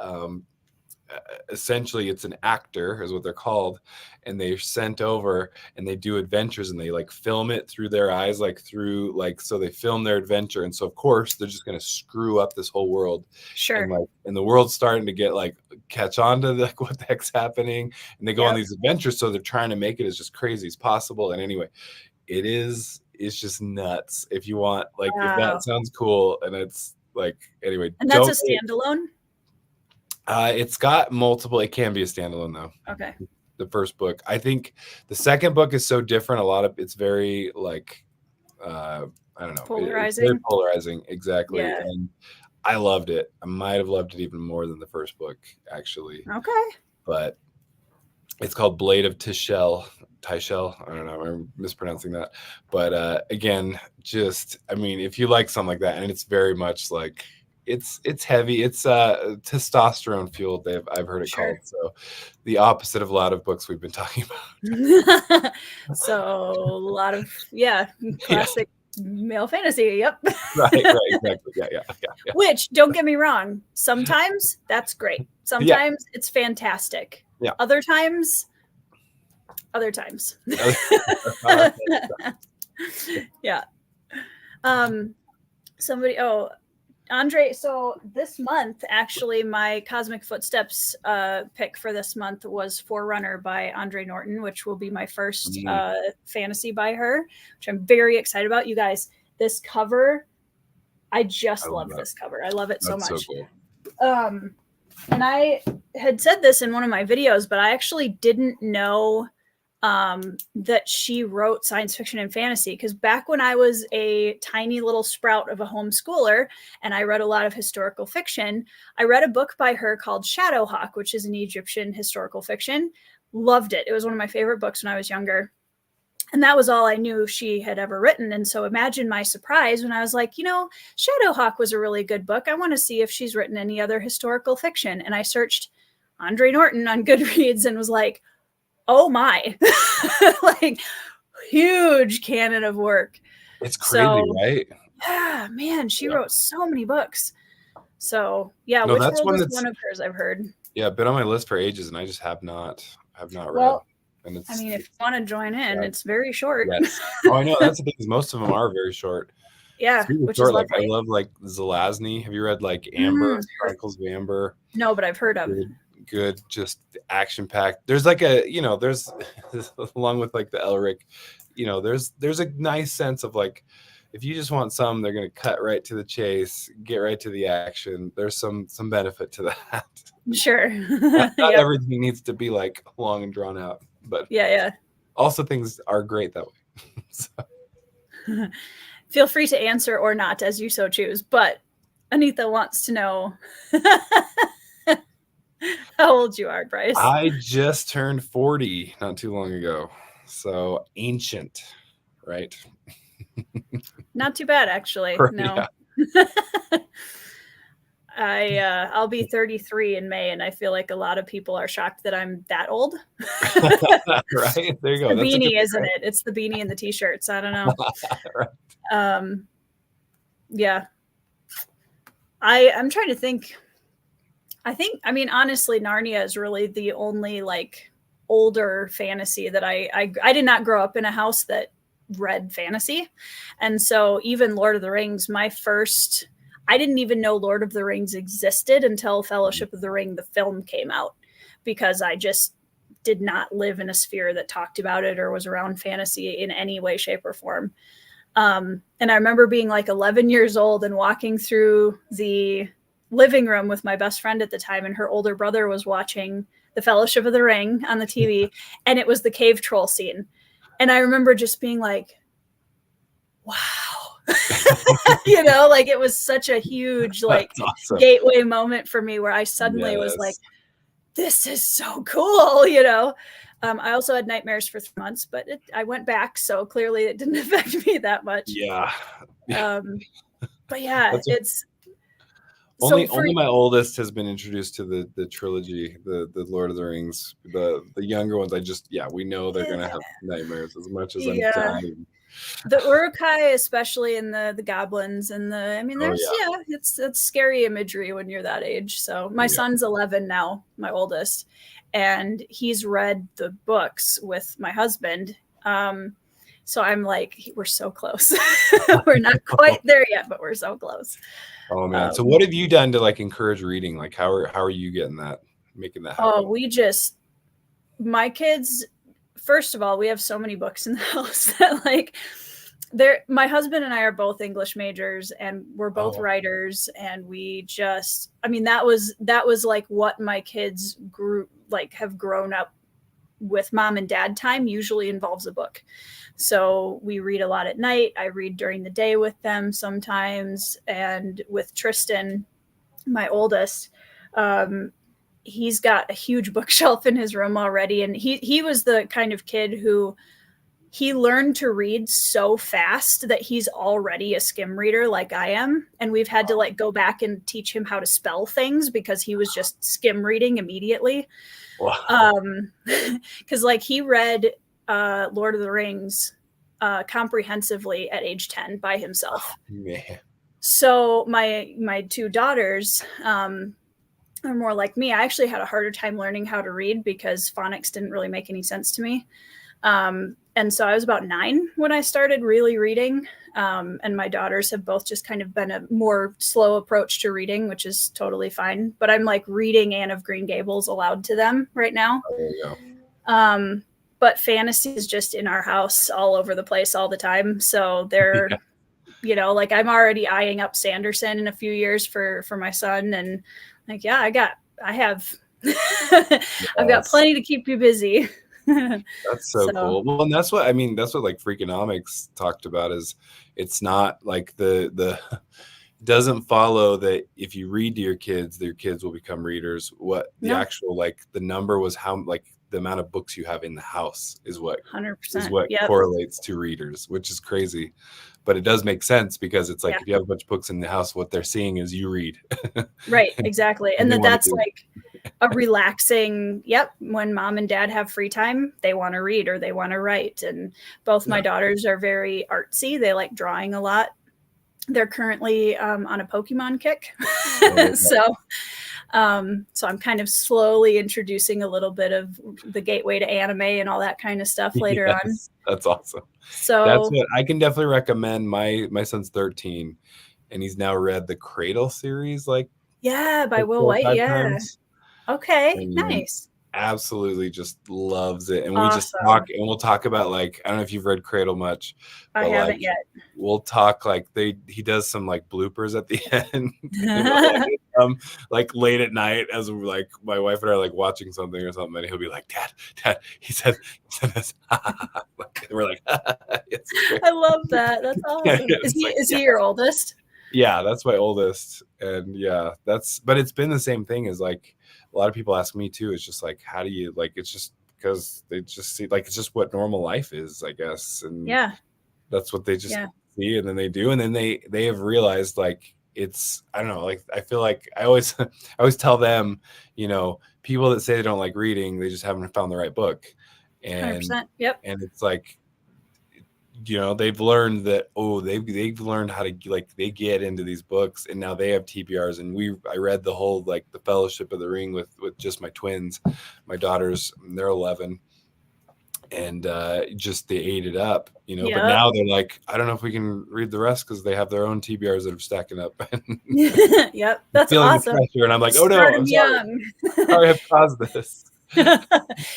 essentially it's an actor is what they're called, and they're sent over and they do adventures and they like film it through their eyes, like through like, so they film their adventure, and so of course they're just going to screw up this whole world. Sure. And like, and the world's starting to get like catch on to like what the heck's happening, and they go on these adventures, so they're trying to make it as just crazy as possible. And anyway, it's just nuts. If you want, like, if that sounds cool, and it's like, anyway, and that's a standalone. It's got multiple. It can be a standalone though. Okay. The first book. I think the second book is so different. It's very like, I don't know. Polarizing. It's very polarizing. Exactly. Yeah. And I loved it. I might have loved it even more than the first book, actually. Okay. But it's called Blade of Tyshel. I don't know. I'm mispronouncing that. But again, just, I mean, if you like something like that, and it's very much like, it's heavy. It's testosterone fueled. I've heard it called. So the opposite of a lot of books we've been talking about. So a lot of classic male fantasy. Yep. Right. Exactly. Yeah. Which, don't get me wrong, sometimes that's great. Sometimes it's fantastic. Yeah. Other times. Yeah. Andre, so this month, actually, my Cosmic Footsteps pick for this month was Forerunner by Andre Norton, which will be my first fantasy by her, which I'm very excited about. You guys, this cover, I love this cover. I love it so much. So cool. And I had said this in one of my videos, but I actually didn't know that she wrote science fiction and fantasy, because back when I was a tiny little sprout of a homeschooler and I read a lot of historical fiction, I read a book by her called Shadowhawk, which is an Egyptian historical fiction. Loved it. It was one of my favorite books when I was younger. And that was all I knew she had ever written. And so imagine my surprise when I was like, Shadowhawk was a really good book. I want to see if she's written any other historical fiction. And I searched Andre Norton on Goodreads and was like, oh my, like huge canon of work. It's crazy, right? Yeah, man, she wrote so many books. So yeah, Which World is one of hers I've heard. Yeah, been on my list for ages, and I just have not read. And I mean, if you want to join in, it's very short. Yes. Oh, I know. That's the thing, is most of them are very short. Yeah, which short, is like I love like Zelazny. Have you read like Amber, Chronicles of Amber? No, but I've heard of. Good, just action packed. There's like there's along with like the Elric, there's a nice sense of like, if you just want some, they're gonna cut right to the chase, get right to the action. There's some benefit to that. Sure. Not everything needs to be like long and drawn out, but yeah. Also, things are great that way. So. Feel free to answer or not as you so choose. But Anita wants to know how old you are, Bryce. I just turned 40 not too long ago. So ancient, right? Not too bad, actually. No. Yeah. I'll be 33 in May, and I feel like a lot of people are shocked that I'm that old. Right. There you go. The beanie, isn't it? It's the beanie and the t-shirts. I don't know. Right. Yeah. I'm trying to think. I mean, honestly, Narnia is really the only like older fantasy that I did not grow up in a house that read fantasy. And so even Lord of the Rings, I didn't even know Lord of the Rings existed until Fellowship of the Ring, the film, came out, because I just did not live in a sphere that talked about it or was around fantasy in any way, shape, or form. And I remember being like 11 years old and walking through the living room with my best friend at the time, and her older brother was watching the Fellowship of the Ring on the TV, and it was the cave troll scene. And I remember just being like, wow. Like it was such a huge like awesome gateway moment for me, where I suddenly was like, this is so cool. I also had nightmares for 3 months, but I went back, so clearly it didn't affect me that much. Yeah. But yeah, it's only my oldest has been introduced to the trilogy, the Lord of the Rings. The younger ones, we know they're gonna have nightmares as much as I'm dying. The Urukai, especially, in the goblins and there's it's scary imagery when you're that age. So my son's 11 now, my oldest, and he's read the books with my husband. So I'm like, we're so close. We're not quite there yet, but we're so close. Oh man. So what have you done to like encourage reading? Like how are you making that happen? Oh, my kids, first of all, we have so many books in the house that like my husband and I are both English majors, and we're both writers, and we just, that was like what my kids have grown up with. Mom and dad time usually involves a book. So we read a lot at night. I read during the day with them sometimes. And with Tristan, my oldest, he's got a huge bookshelf in his room already. And he was the kind of kid who he learned to read so fast that he's already a skim reader like I am. And we've had to like go back and teach him how to spell things because he was just skim reading immediately. Wow. Cause like he read Lord of the Rings comprehensively at age 10 by himself. Man. So my two daughters are more like me. I actually had a harder time learning how to read because phonics didn't really make any sense to me. And so I was about 9 when I started really reading. And my daughters have both just kind of been a more slow approach to reading, which is totally fine. But I'm like reading Anne of Green Gables aloud to them right now. Oh, there you go. But fantasy is just in our house all over the place all the time. So they're, like I'm already eyeing up Sanderson in a few years for my son. And like, yeah, I've got plenty to keep you busy. That's so cool. Well, and that's what like Freakonomics talked about is it's not like the doesn't follow that if you read to your kids, their kids will become readers. What the actual like the number was how like the amount of books you have in the house is what 100% correlates to readers, which is crazy. But it does make sense because it's like if you have a bunch of books in the house, what they're seeing is you read. Right, exactly. And then that's like a relaxing, when mom and dad have free time, they want to read or they want to write. And both my daughters are very artsy. They like drawing a lot. They're currently on a Pokemon kick. So I'm kind of slowly introducing a little bit of the gateway to anime and all that kind of stuff later on. That's awesome. So that's what I can definitely recommend. My son's 13 and he's now read the Cradle series by Will White. Times. Okay, nice. Absolutely just loves it. And we just talk and we'll talk about like, I don't know if you've read Cradle much. I haven't yet. We'll talk like he does some like bloopers at the end. Like late at night as we're like my wife and I are like watching something or something and he'll be like, Dad, he said this. And we're like, I love that. That's awesome. Is he your oldest? Yeah, that's my oldest. And but it's been the same thing as like a lot of people ask me too. It's just like, how do you like, it's just because they just see like, it's just what normal life is, I guess. And that's what they just see. And then they do. And then they have realized like, it's, I don't know, like, I feel like I always tell them, people that say they don't like reading, they just haven't found the right book. And 100%. Yep. And it's like, they've learned that, they've learned how to like, they get into these books and now they have TBRs. And I read the whole, like the Fellowship of the Ring with just my twins, my daughters, they're 11 and just they ate it up, but now they're like, I don't know if we can read the rest because they have their own TBRs that are stacking up. Yep. That's awesome. And I'm like, oh no, I'm sorry I've caused this.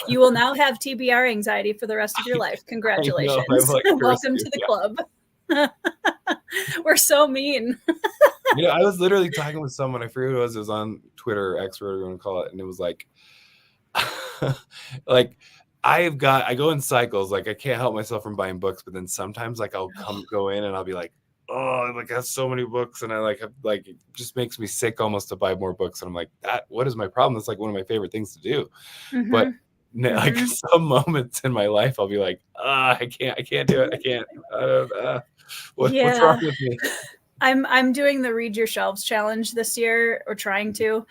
You will now have TBR anxiety for the rest of your life. Congratulations. Welcome to the club. We're so mean. I was literally talking with someone, I forget who it was on Twitter or X, whatever you want to call it, and it was like like I go in cycles, like I can't help myself from buying books, but then sometimes like I'll go in and I'll be like, oh, like I have so many books and I like it just makes me sick almost to buy more books. And I'm like, what is my problem? That's like one of my favorite things to do. Mm-hmm. But like some moments in my life, I'll be like, I can't do it. I can't. What's wrong with me? I'm doing the Read Your Shelves challenge this year, or trying to.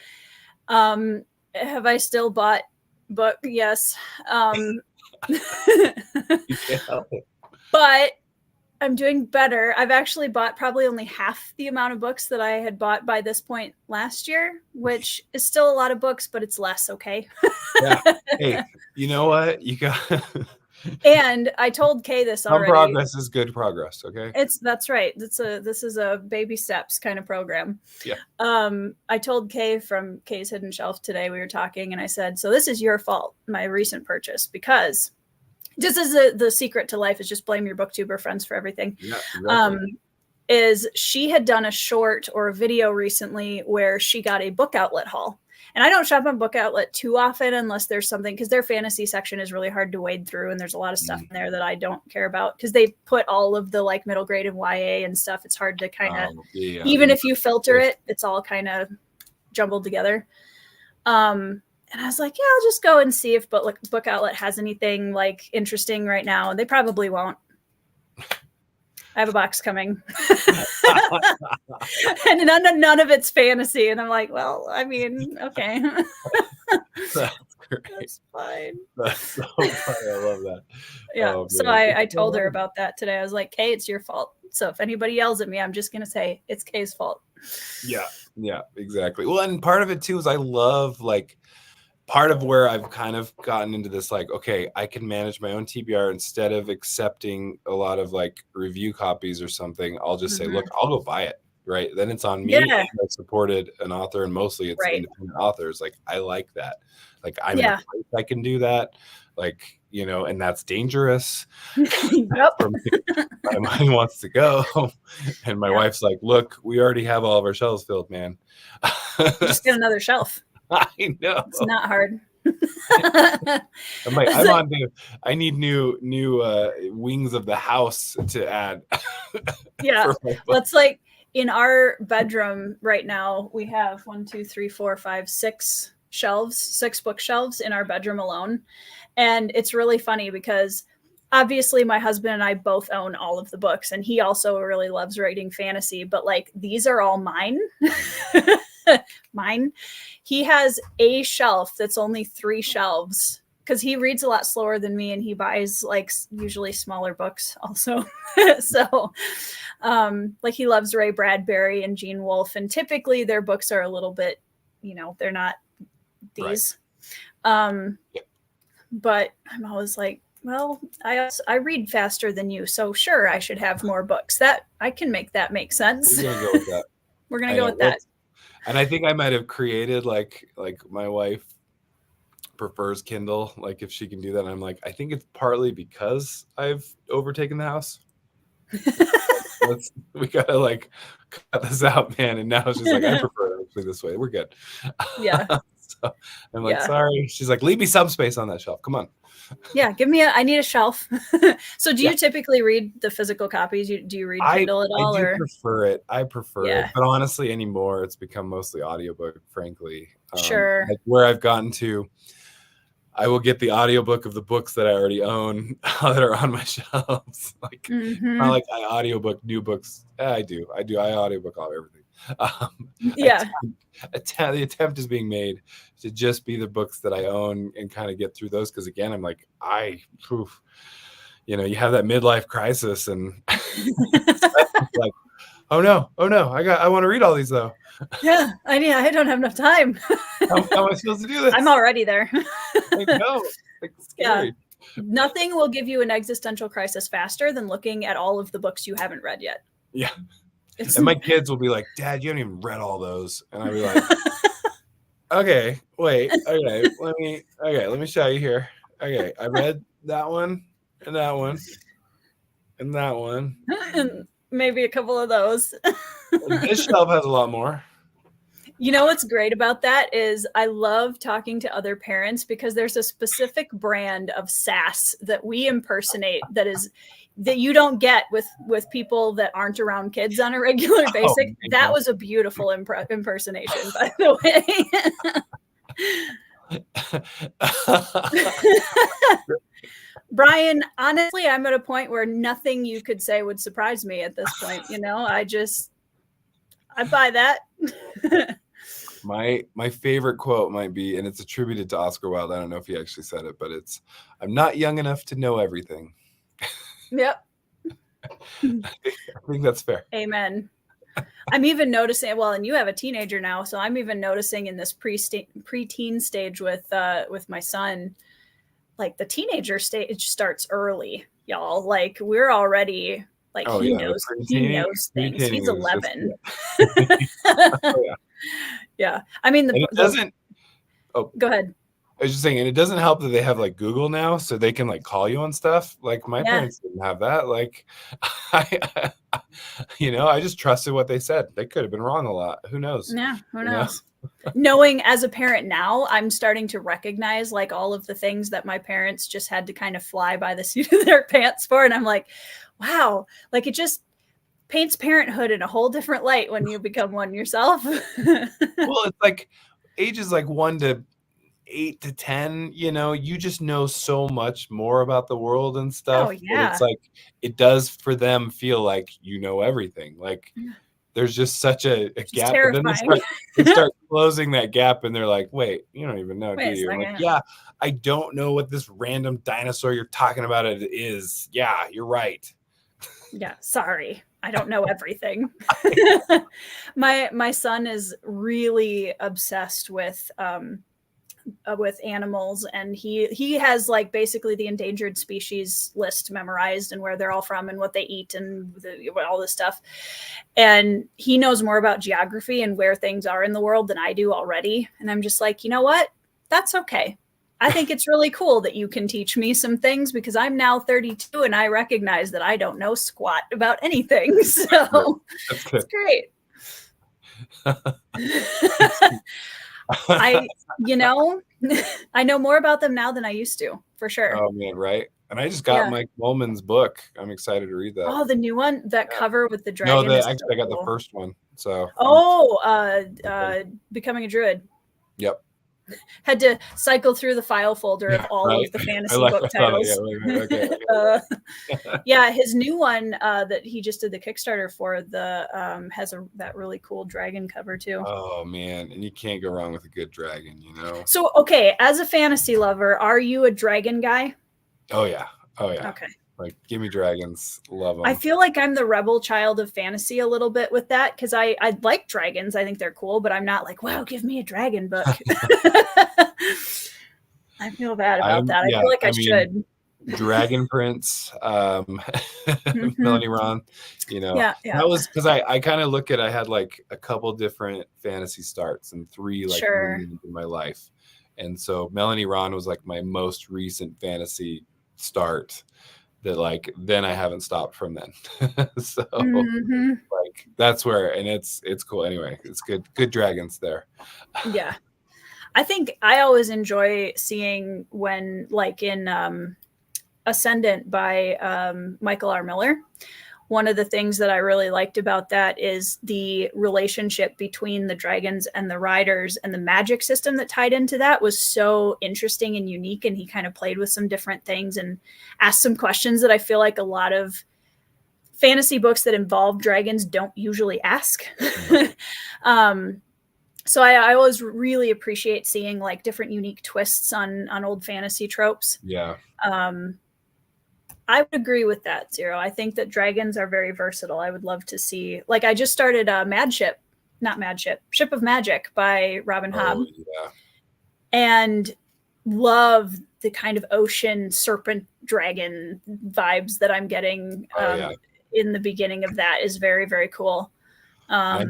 Have I still bought book? Yes. You can't help it. But I'm doing better. I've actually bought probably only half the amount of books that I had bought by this point last year, which is still a lot of books, but it's less. Okay. Yeah. Hey, you know what? You got. And I told Kay this already. Some progress is good progress. Okay. That's right. This is a baby steps kind of program. Yeah. I told Kay from Kay's Hidden Shelf today, we were talking, and I said, so this is your fault, my recent purchase, because just as the secret to life is just blame your booktuber friends for everything. Yeah, exactly. Is she had done a short or a video recently where she got a book outlet haul. And I don't shop on Book Outlet too often unless there's something, because their fantasy section is really hard to wade through. And there's a lot of stuff in there that I don't care about because they put all of the like middle grade and YA and stuff. It's hard to kind of, even if you filter it, it's all kind of jumbled together. And I was like, yeah, I'll just go and see if Book Outlet has anything like interesting right now. And they probably won't. I have a box coming. And none of it's fantasy. And I'm like, well, I mean, okay. That's great. That's fine. That's so funny. I love that. Yeah. Oh, so I told her about that today. I was like, Kay, it's your fault. So if anybody yells at me, I'm just going to say it's Kay's fault. Yeah. Yeah, exactly. Well, and part of it too is I love like part of where I've kind of gotten into this, like, okay, I can manage my own TBR instead of accepting a lot of like review copies or something. I'll just say, look, I'll go buy it. Right. Then it's on me. Yeah. I supported an author, and mostly it's independent authors. Like, I like that. Like, I'm in a place I can do that. Like, you know, and that's dangerous. Yep. My mind wants to go. And my wife's like, look, we already have all of our shelves filled, man. Just get another shelf. I know. It's not hard. I'm like, I need new wings of the house to add. Yeah. Let's like in our bedroom right now, we have 6 shelves, 6 bookshelves in our bedroom alone. And it's really funny because obviously my husband and I both own all of the books, and he also really loves writing fantasy, but like these are all mine. Mine. He has a shelf that's only 3 shelves because he reads a lot slower than me, and he buys like usually smaller books also. So like he loves Ray Bradbury and Gene Wolfe, and typically their books are a little bit, you know, they're not these. Right. But I'm always like, well, I read faster than you, so sure, I should have more books. That I can make that make sense. We're gonna go with that. We're gonna go with that. And I think I might have created like my wife prefers Kindle, like if she can do that. And I'm like, I think it's partly because I've overtaken the house. We gotta like cut this out, man. And now she's like, I prefer it actually this way. We're good. Yeah. So I'm like, sorry. She's like, leave me some space on that shelf. Come on. Yeah, I need a shelf. So do you typically read the physical copies? Do you read Kindle at all? I prefer it. But honestly, anymore, it's become mostly audiobook, frankly. Sure. Like where I've gotten to, I will get the audiobook of the books that I already own that are on my shelves. Like, not like I audiobook new books. I do. I audiobook all everything. The attempt is being made to just be the books that I own and kind of get through those, because again, I'm like, you know, you have that midlife crisis, and like, oh no, I want to read all these though. Yeah, I don't have enough time. How am I supposed to do this? I'm already there. I know. It's scary. Yeah. Nothing will give you an existential crisis faster than looking at all of the books you haven't read yet. Yeah. And my kids will be like, Dad, you haven't even read all those. And I'll be like, okay, wait, okay, let me show you here. Okay, I read that one and that one and that one. And maybe a couple of those. This shelf has a lot more. You know what's great about that is I love talking to other parents, because there's a specific brand of sass that we impersonate that you don't get with people that aren't around kids on a regular basis. That was a beautiful impersonation, by the way. Brian, honestly, I'm at a point where nothing you could say would surprise me at this point. You know, I buy that. My favorite quote might be, and it's attributed to Oscar Wilde. I don't know if he actually said it, but it's, I'm not young enough to know everything. Yep. I think that's fair. Amen. I'm even noticing, well, and you have a teenager now, so I'm even noticing in this preteen stage with my son, like the teenager stage starts early, y'all. Like we're already like he knows things. He's 11. Yeah. I mean, it doesn't. Oh, go ahead. I was just saying, and it doesn't help that they have like Google now, so they can like call you on stuff. Like my parents didn't have that. Like, I just trusted what they said. They could have been wrong a lot. Who knows? Yeah, who knows? Knowing as a parent now, I'm starting to recognize like all of the things that my parents just had to kind of fly by the seat of their pants for, and I'm like, wow, like it just paints parenthood in a whole different light when you become one yourself. Well, it's like ages like 1 to 8 to 10, you just know so much more about the world and stuff. Oh, yeah. It's like it does for them feel like everything. Like there's just such a gap. Terrifying. But then they start closing that gap, and they're like, "Wait, you don't even know, do you?" I'm like, yeah, I don't know what this random dinosaur you're talking about it is. Yeah, you're right. Yeah, sorry. I don't know everything. My son is really obsessed with animals, and he has like basically the endangered species list memorized and where they're all from and what they eat and all this stuff. And he knows more about geography and where things are in the world than I do already. And I'm just like, you know what? That's okay. I think it's really cool that you can teach me some things because I'm now 32 and I recognize that I don't know squat about anything. So it's great. I know more about them now than I used to, for sure. Oh man, right. And I just got Mike Molman's book. I'm excited to read that. Oh, the new one, that cover with the dragon. No, actually, I got the first one. So. Becoming a Druid. Yep. Had to cycle through the file folder of all of the fantasy book titles. Yeah, his new one that he just did the Kickstarter for has that really cool dragon cover too. Oh man, and you can't go wrong with a good dragon, So okay, as a fantasy lover, are you a dragon guy? Oh yeah. Okay. Like, give me dragons, love them. I feel like I'm the rebel child of fantasy a little bit with that because I like dragons. I think they're cool, but I'm not like, wow, give me a dragon book. I feel bad about that. I feel like I should. Dragon Prince, Melanie Ron, that was because I kind of look at, I had like a couple different fantasy starts and 3 like in my life. And so Melanie Ron was like my most recent fantasy start. That like then I haven't stopped from then. So like that's where, and it's cool anyway. It's good dragons there. Yeah, I think I always enjoy seeing when like in Ascendant by Michael R. Miller. One of the things that I really liked about that is the relationship between the dragons and the riders, and the magic system that tied into that was so interesting and unique. And he kind of played with some different things and asked some questions that I feel like a lot of fantasy books that involve dragons don't usually ask. So I always really appreciate seeing like different unique twists on old fantasy tropes. Yeah. I would agree with that, Zero. I think that dragons are very versatile. I would love to see, like, I just started Ship of Magic by Robin Hobb. Yeah. And love the kind of ocean serpent dragon vibes that I'm getting in the beginning of that is very, very cool. I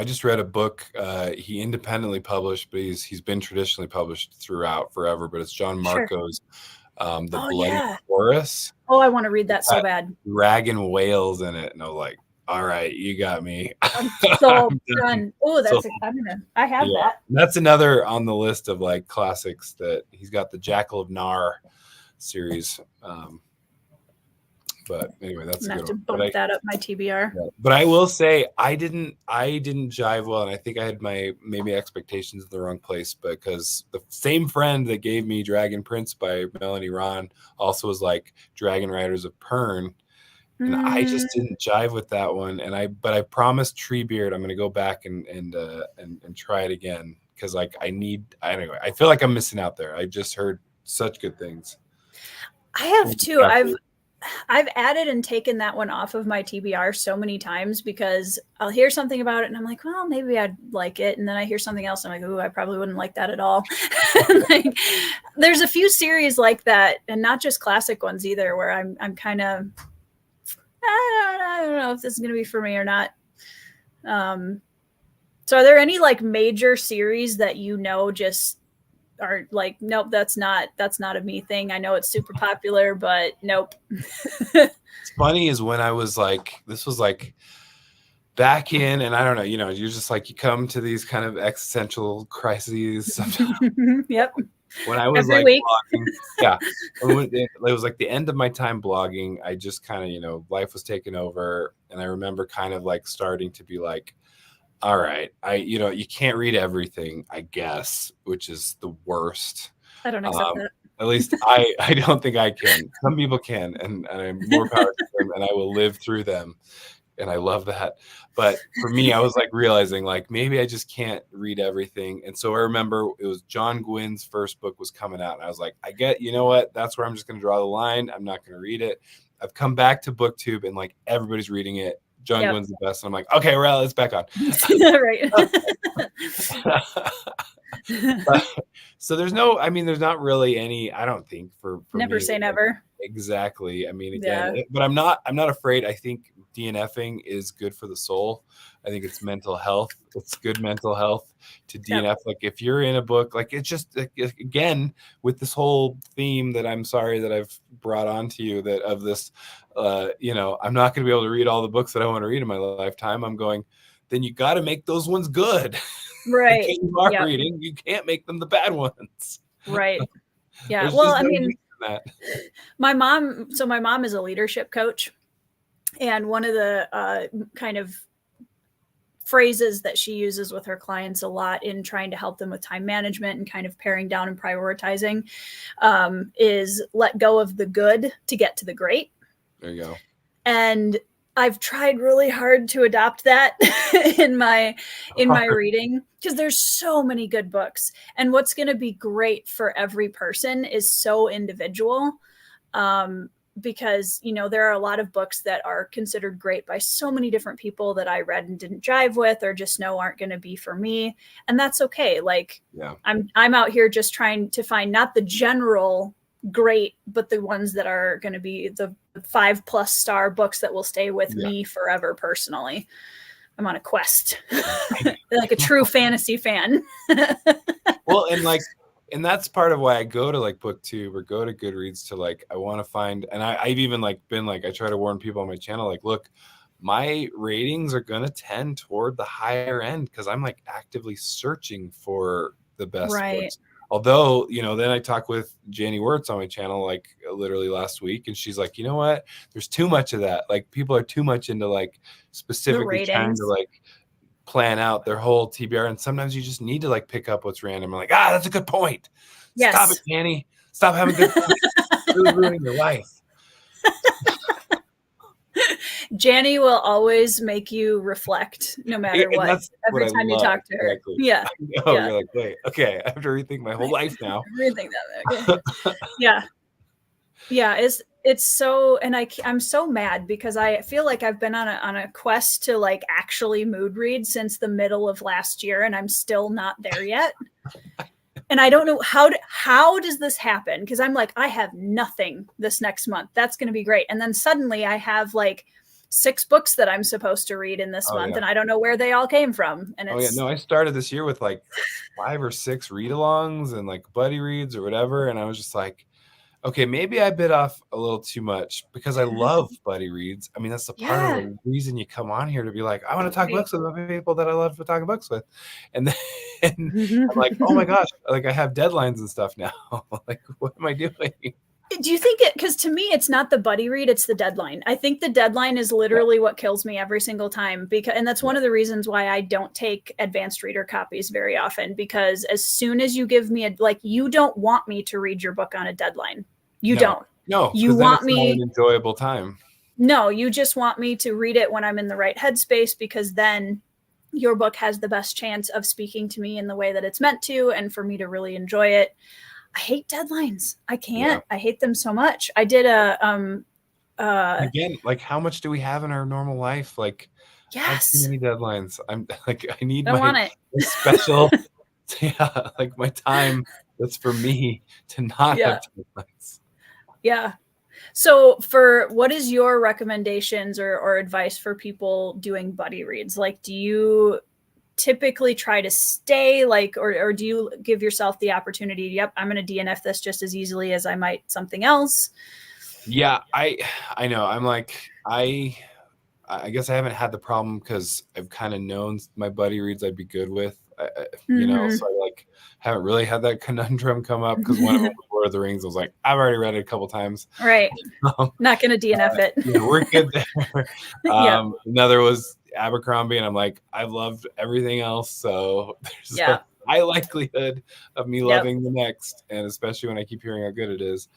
just read a book he independently published, but he's been traditionally published throughout forever, but it's John Marco's The Bloody Chorus. Oh, I want to read that so bad. Dragon whales in it. And I was like, all right, you got me. I'm so done. Oh, I have that. That's another on the list of like classics that he's got. The Jackal of Nar series. But anyway, that's a good one. I have to bump that up my TBR. Yeah. But I will say I didn't jive well, and I think I had my maybe expectations in the wrong place, because the same friend that gave me Dragon Prince by Melanie Ron also was like Dragon Riders of Pern. And I just didn't jive with that one. But I promised Treebeard I'm going to go back and try it again, because like anyway, I feel like I'm missing out there. I just heard such good things. I have too. I've added and taken that one off of my TBR so many times because I'll hear something about it and I'm like, well, maybe I'd like it. And then I hear something else. And I'm like, ooh, I probably wouldn't like that at all. Like, there's a few series like that, and not just classic ones either, where I'm kind of, I don't know if this is going to be for me or not. So are there any like major series that, just are like, nope, that's not a me thing? I know it's super popular, but nope. It's funny is when I was like, this was like back in, and I don't know, you're just like, you come to these kind of existential crises sometimes. Yep. When I was every like week. blogging, yeah, it was like the end of my time blogging. I just kind of, life was taking over, and I remember kind of like starting to be like, all right, you can't read everything, I guess, which is the worst. I don't accept that. At least I don't think I can. Some people can, and I'm more power to them, and I will live through them. And I love that. But for me, I was like realizing like maybe I just can't read everything. And so I remember it was John Gwynn's first book was coming out. And I was like, you know what? That's where I'm just going to draw the line. I'm not going to read it. I've come back to BookTube and like everybody's reading it. John Gwynn's the best. And I'm like, okay, well, it's back on. Right. So there's not really any, I don't think for never me, say never. Exactly. I mean, again, but I'm not afraid. I think DNFing is good for the soul. I think it's mental health. It's good mental health to DNF. Yep. Like if you're in a book, like it's just, again, with this whole theme that I'm sorry that I've brought onto you that of this, I'm not going to be able to read all the books that I want to read in my lifetime. I'm going, then you got to make those ones good. Right. You are reading, you can't make them the bad ones. Right. Yeah. Well, I mean, my mom is a leadership coach. And one of the kind of phrases that she uses with her clients a lot in trying to help them with time management and kind of paring down and prioritizing is let go of the good to get to the great. There you go. And I've tried really hard to adopt that in my reading, because there's so many good books, and what's going to be great for every person is so individual. Because, there are a lot of books that are considered great by so many different people that I read and didn't jive with, or just know aren't going to be for me. And that's okay. Like, I'm out here just trying to find not the general great, but the ones that are going to be the 5+ star books that will stay with me forever. Personally, I'm on a quest, like a true fantasy fan. Well, and that's part of why I go to like BookTube or go to Goodreads to like, I want to find, and I've even like been like, I try to warn people on my channel, like, look, my ratings are going to tend toward the higher end because I'm like actively searching for the best books. Although, then I talk with Janie Wirtz on my channel, like literally last week, and she's like, you know what? There's too much of that. Like people are too much into like specifically trying to like plan out their whole TBR. And sometimes you just need to like pick up what's random. I'm like, that's a good point. Yes. Stop it, Janie. Stop having good points. It's really ruining your life. Janie will always make you reflect no matter what. Every time you talk to her. Exactly. Yeah. You're like, wait, okay, I have to rethink my whole life now. Rethink that. Okay. Yeah. It's so, and I'm so mad because I feel like I've been on a quest to like actually mood read since the middle of last year, and I'm still not there yet. And I don't know how does this happen? Because I'm like, I have nothing this next month. That's going to be great. And then suddenly I have like 6 books that I'm supposed to read in this month, and I don't know where they all came from. And I started this year with like 5 or 6 read-alongs and like buddy reads or whatever, and I was just like, okay, maybe I bit off a little too much because I love buddy reads. I mean, that's the part of the reason you come on here, to be like, I want to talk books with the people that I love talking books with. And then I'm like, oh my gosh, like I have deadlines and stuff now. Like, what am I doing? Do you think because to me, it's not the buddy read, it's the deadline. I think the deadline is literally what kills me every single time, and that's one of the reasons why I don't take advanced reader copies very often, because as soon as you give me you don't want me to read your book on a deadline. You don't. No, you want me an enjoyable time. No, you just want me to read it when I'm in the right headspace, because then your book has the best chance of speaking to me in the way that it's meant to, and for me to really enjoy it. I hate deadlines. I can't. I hate them so much. I did again, like, how much do we have in our normal life? Like, I have too many deadlines. I'm like, I need my special, like my time that's for me to not have deadlines. Yeah. So what is your recommendations or advice for people doing buddy reads? Like, do you typically try to stay like, or do you give yourself the opportunity? Yep, I'm going to DNF this just as easily as I might something else. Yeah, I know. I'm like, I guess I haven't had the problem because I've kind of known my buddy reads I'd be good with, you know, so I like haven't really had that conundrum come up, because one of them was Lord of the Rings. I was like, I've already read it a couple times. Right. Not going to DNF it. Yeah, we're good there. Another was Abercrombie, and I'm like, I've loved everything else, so there's a high likelihood of me loving the next, and especially when I keep hearing how good it is.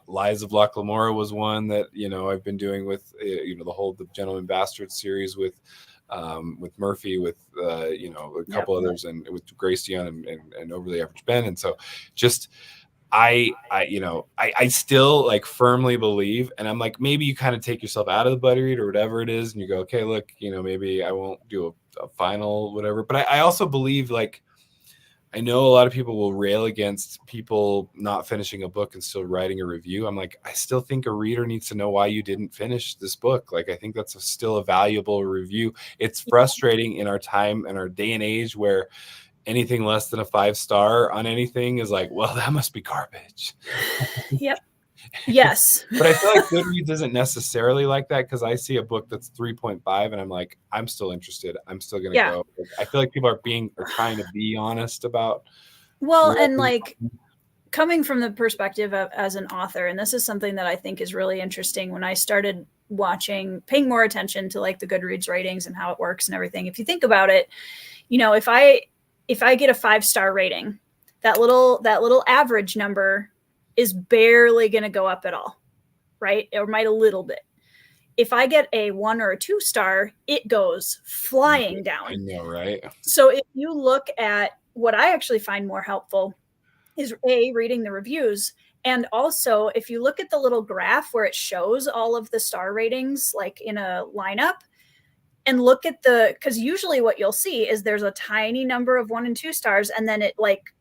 Lies of Locke Lamora was one that, you know, I've been doing with, you know, the Gentleman Bastard series with Murphy, with you know, a couple others, and with Grace Young and Over the Average Ben. And so just I you know, I still like firmly believe, and I'm like, maybe you kind of take yourself out of the buddy read or whatever it is, and you go, okay, look, you know, maybe I won't do a final whatever. But I also believe, like, I know a lot of people will rail against people not finishing a book and still writing a review. I'm like, I still think a reader needs to know why you didn't finish this book. Like, I think that's still a valuable review. It's frustrating in our time and our day and age where anything less than a 5-star on anything is like, well, that must be garbage. Yep. Yes. But I feel like Goodreads isn't necessarily like that, because I see a book that's 3.5 and I'm like, I'm still interested. I'm still going to go. I feel like people are trying to be honest about. Well, and like coming from the perspective of as an author, and this is something that I think is really interesting when I started paying more attention to like the Goodreads ratings and how it works and everything. If you think about it, you know, if I get a 5-star rating, that little average number is barely going to go up at all, right? Or might a little bit. If I get a 1 or a 2-star, it goes flying down. I know, right? So if you look at what I actually find more helpful is reading the reviews. And also, if you look at the little graph where it shows all of the star ratings, like in a lineup, and look at because usually what you'll see is there's a tiny number of 1 and 2 stars, and then it like,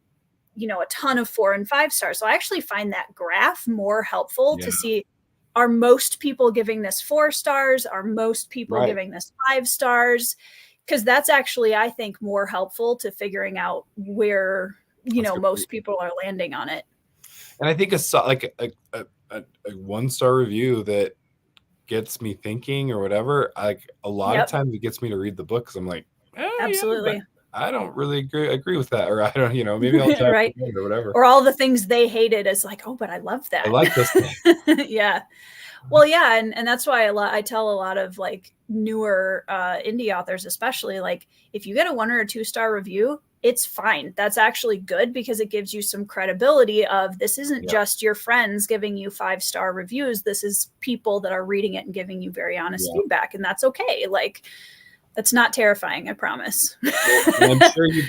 you know, a ton of 4 and 5 stars. So I actually find that graph more helpful to see, are most people giving this 4 stars? Are most people giving this 5 stars? Because that's actually, I think, more helpful to figuring out where, you know, most people are landing on it. And I think a 1-star review that gets me thinking or whatever, like a lot of times it gets me to read the book, because I'm like, absolutely. Yeah, I don't really agree with that, or I don't, you know, maybe I'll try it or whatever. Or all the things they hated is like, oh, but I love that. I like this thing. Yeah. Well, yeah, and that's why I tell a lot of like newer indie authors, especially, like, if you get a 1 or a 2-star review, it's fine. That's actually good, because it gives you some credibility of this isn't just your friends giving you 5-star reviews. This is people that are reading it and giving you very honest feedback, and that's okay. Like, that's not terrifying, I promise. Well,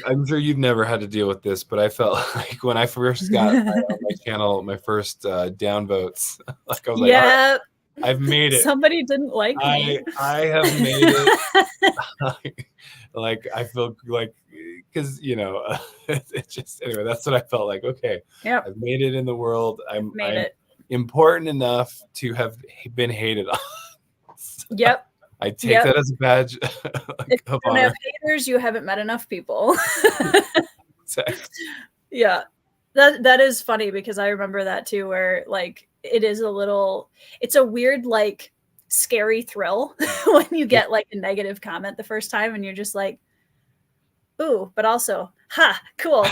I'm sure you've never had to deal with this, but I felt like when I first got my channel, my first downvotes, like I was like, right, I've made it. Somebody didn't like me. I have made it. Like, I feel like, because, you know, it's just, anyway, that's what I felt like. Okay, I've made it in the world. I'm important enough to have been hated on. So I take that as a badge if you don't have haters, you haven't met enough people. Exactly. Yeah, that is funny, because I remember that too, where like it's a weird, like, scary thrill when you get like a negative comment the first time, and you're just like, ooh, but also, cool.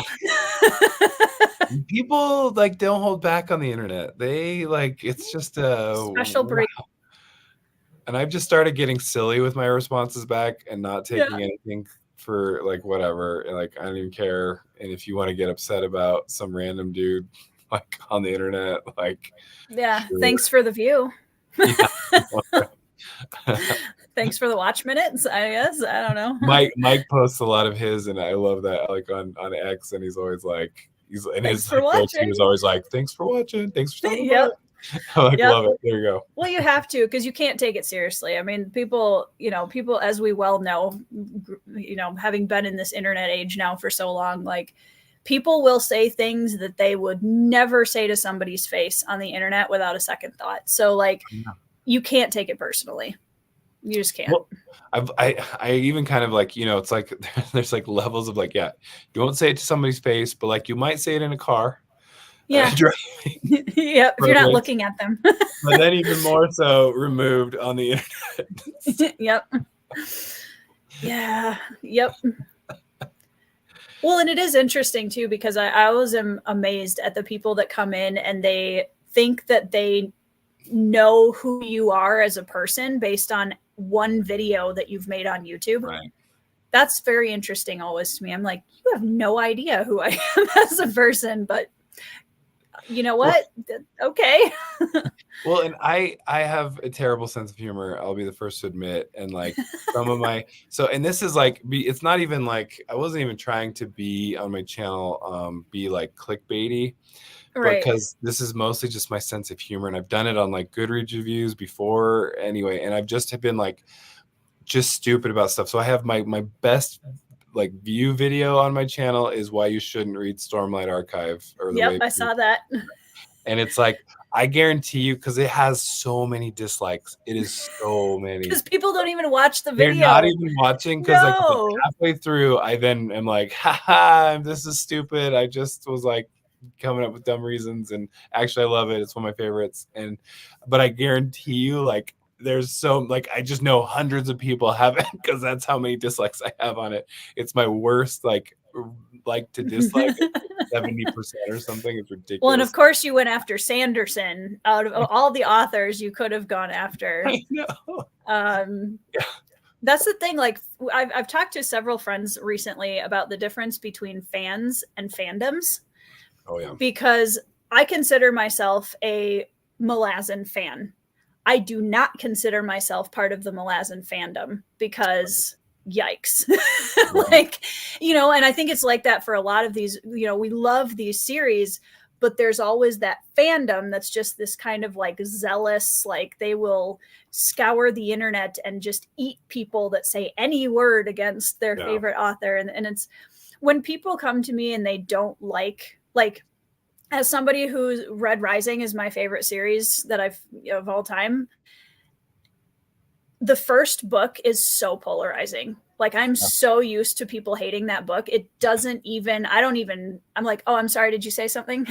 People like don't hold back on the internet. They like, it's just a special breed. And I've just started getting silly with my responses back and not taking anything for like whatever. And like, I don't even care. And if you want to get upset about some random dude like on the internet, like, sure. Thanks for the view. Thanks for the watch minutes, I guess. I don't know. Mike posts a lot of his, and I love that, like on X, and he's always like, thanks for watching. He was always like, thanks for watching. Thanks for stopping by. I like love it. There you go. Well, you have to, because you can't take it seriously. I mean, people, as we well know, having been in this internet age now for so long, like people will say things that they would never say to somebody's face on the internet without a second thought. So like, you can't take it personally. You just can't. Well, I even kind of like, it's like there's like levels of like, yeah, you won't say it to somebody's face, but like you might say it in a car. Yeah. Yeah. If you're not looking at them. But then even more so removed on the internet. Yep. Yeah. Yep. Well, and it is interesting too, because I always am amazed at the people that come in and they think that they know who you are as a person based on one video that you've made on YouTube. Right. That's very interesting always to me. I'm like, you have no idea who I am as a person, but you know what? Okay. Well, and I have a terrible sense of humor. I'll be the first to admit. And like some of my, and this is like, it's not even like, I wasn't even trying to be on my channel, be like clickbaity, right? Because this is mostly just my sense of humor. And I've done it on like Goodreads reviews before anyway. And I've just been like, just stupid about stuff. So I have my best like view video on my channel is why you shouldn't read Stormlight Archive. Or the Yep, I saw that. And it's like, I guarantee you, because it has so many dislikes. It is so many. Because people don't even watch the video. They're not even watching, because like halfway through, I then am like, haha, this is stupid. I just was like coming up with dumb reasons. And actually, I love it. It's one of my favorites. But I guarantee you, like, there's so like I just know hundreds of people have it, because that's how many dislikes I have on it. It's my worst like to dislike 70% or something. It's ridiculous. Well, and of course you went after Sanderson. Out of all the authors you could have gone after. I know. Yeah. That's the thing. Like I've talked to several friends recently about the difference between fans and fandoms. Oh yeah. Because I consider myself a Malazan fan. I do not consider myself part of the Malazan fandom, because yikes. Like, and I think it's like that for a lot of these, we love these series, but there's always that fandom that's just this kind of like zealous, like they will scour the internet and just eat people that say any word against their favorite author. And it's when people come to me and they don't like, as somebody who's Red Rising is my favorite series that I've of all time. The first book is so polarizing. Like I'm so used to people hating that book. It doesn't even, I'm like, oh, I'm sorry. Did you say something?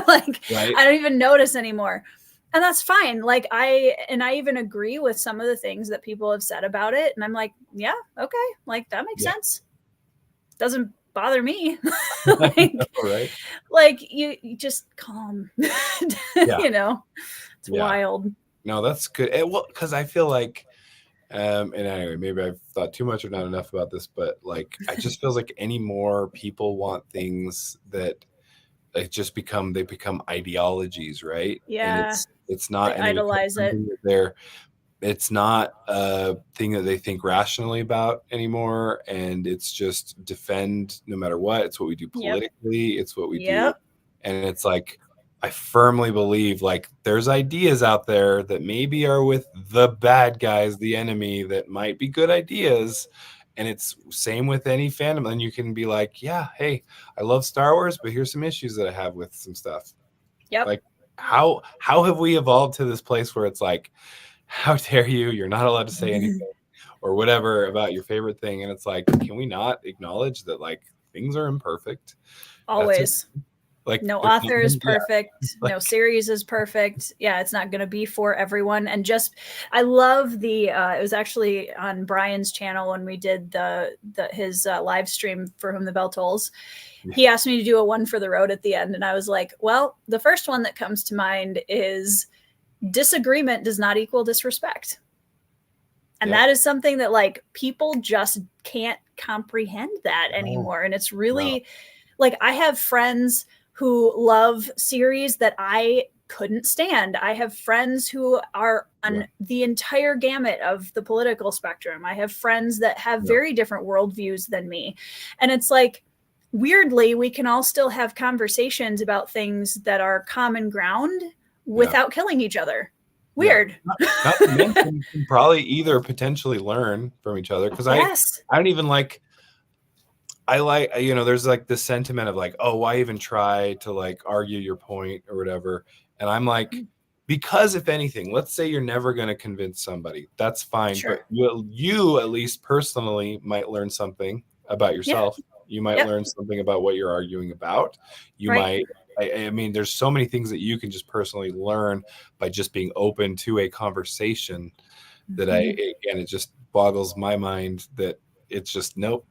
Like, right. I don't even notice anymore. And that's fine. Like I even agree with some of the things that people have said about it. And I'm like, yeah, okay. Like that makes sense. Doesn't bother me. Right. Like you just calm. It's wild. No, that's good. Well, because I feel like and anyway, maybe I've thought too much or not enough about this, but like I just feels like any more people want things that like just become ideologies, right? Yeah. And it's not, they idolize it. It's not a thing that they think rationally about anymore. And it's just defend no matter what. It's what we do politically. It's what we do. And it's like, I firmly believe like there's ideas out there that maybe are with the bad guys, the enemy, that might be good ideas. And it's same with any fandom. And you can be like, yeah, hey, I love Star Wars, but here's some issues that I have with some stuff. Yep. Like how have we evolved to this place where it's like, how dare you? You're not allowed to say anything or whatever about your favorite thing. And it's like, can we not acknowledge that like things are imperfect? Always. Like no author is perfect. Like, no series is perfect. Yeah. It's not going to be for everyone. And I love it was actually on Brian's channel when we did his live stream For Whom the Bell Tolls. He asked me to do a one for the road at the end. And I was like, well, the first one that comes to mind is disagreement does not equal disrespect. And that is something that like people just can't comprehend that anymore. And it's really like, I have friends who love series that I couldn't stand. I have friends who are on the entire gamut of the political spectrum. I have friends that have very different worldviews than me. And it's like, weirdly, we can all still have conversations about things that are common ground, without killing each other. Weird. Not to mention, you can probably either potentially learn from each other, because I don't even like. I like, there's like this sentiment of like, oh, why even try to like argue your point or whatever? And I'm like, because if anything, let's say you're never going to convince somebody, that's fine. Sure. But you at least personally might learn something about yourself. You might learn something about what you're arguing about. You might, I mean, there's so many things that you can just personally learn by just being open to a conversation that it just boggles my mind that it's just nope.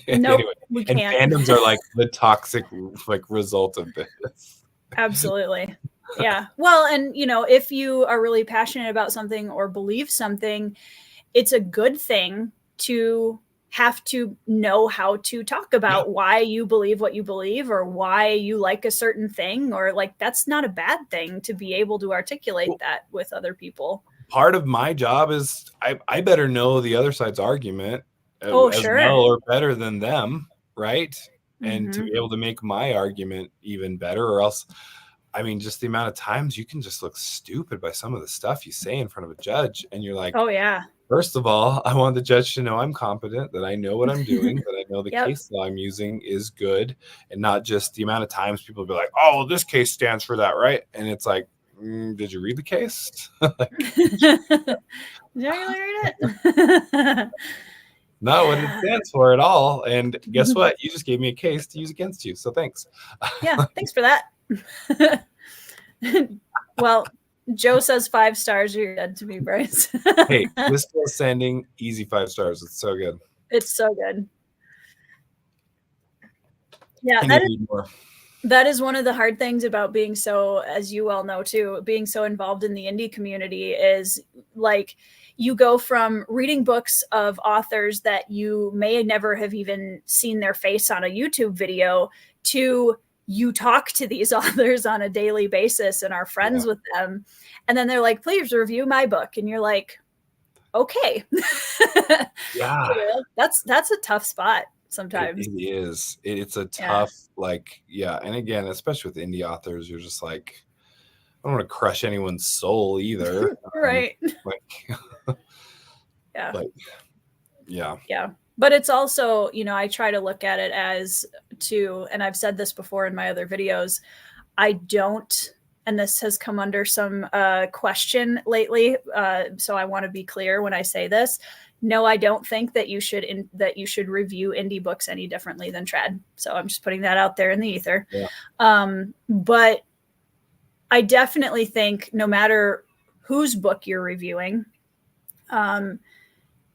Nope, anyway, we and can't. fandoms are like the toxic like result of this. Absolutely. Yeah. Well, and if you are really passionate about something or believe something, it's a good thing to have to know how to talk about why you believe what you believe, or why you like a certain thing, or like, that's not a bad thing to be able to articulate that with other people. Part of my job is I better know the other side's argument as sure. well or better than them, right? And to be able to make my argument even better, or else, I mean, just the amount of times you can just look stupid by some of the stuff you say in front of a judge, and you're like, oh yeah, first of all, I want the judge to know I'm competent, that I know what I'm doing, that I know the case law I'm using is good, and not just the amount of times people be like, oh, well, this case stands for that, right? And it's like, did you read the case? Did you really read it? Not what it stands for at all. And guess what? You just gave me a case to use against you. So thanks. Yeah, thanks for that. Well, Joe says 5 stars. You're dead to me, Bryce. Hey, this is sending easy 5 stars. It's so good. It's so good. Yeah, that is one of the hard things about being so, as you well know too, being so involved in the indie community is like, you go from reading books of authors that you may never have even seen their face on a YouTube video to you talk to these authors on a daily basis and are friends with them. And then they're like, please review my book. And you're like, okay. That's a tough spot sometimes. It is. It's a tough, and again, especially with indie authors, you're just like, I don't want to crush anyone's soul either. Right. But it's also, I try to look at it as and I've said this before in my other videos, I don't, and this has come under some question lately, so I want to be clear when I say this. No, I don't think that you should review indie books any differently than trad. So I'm just putting that out there in the ether. But I definitely think no matter whose book you're reviewing,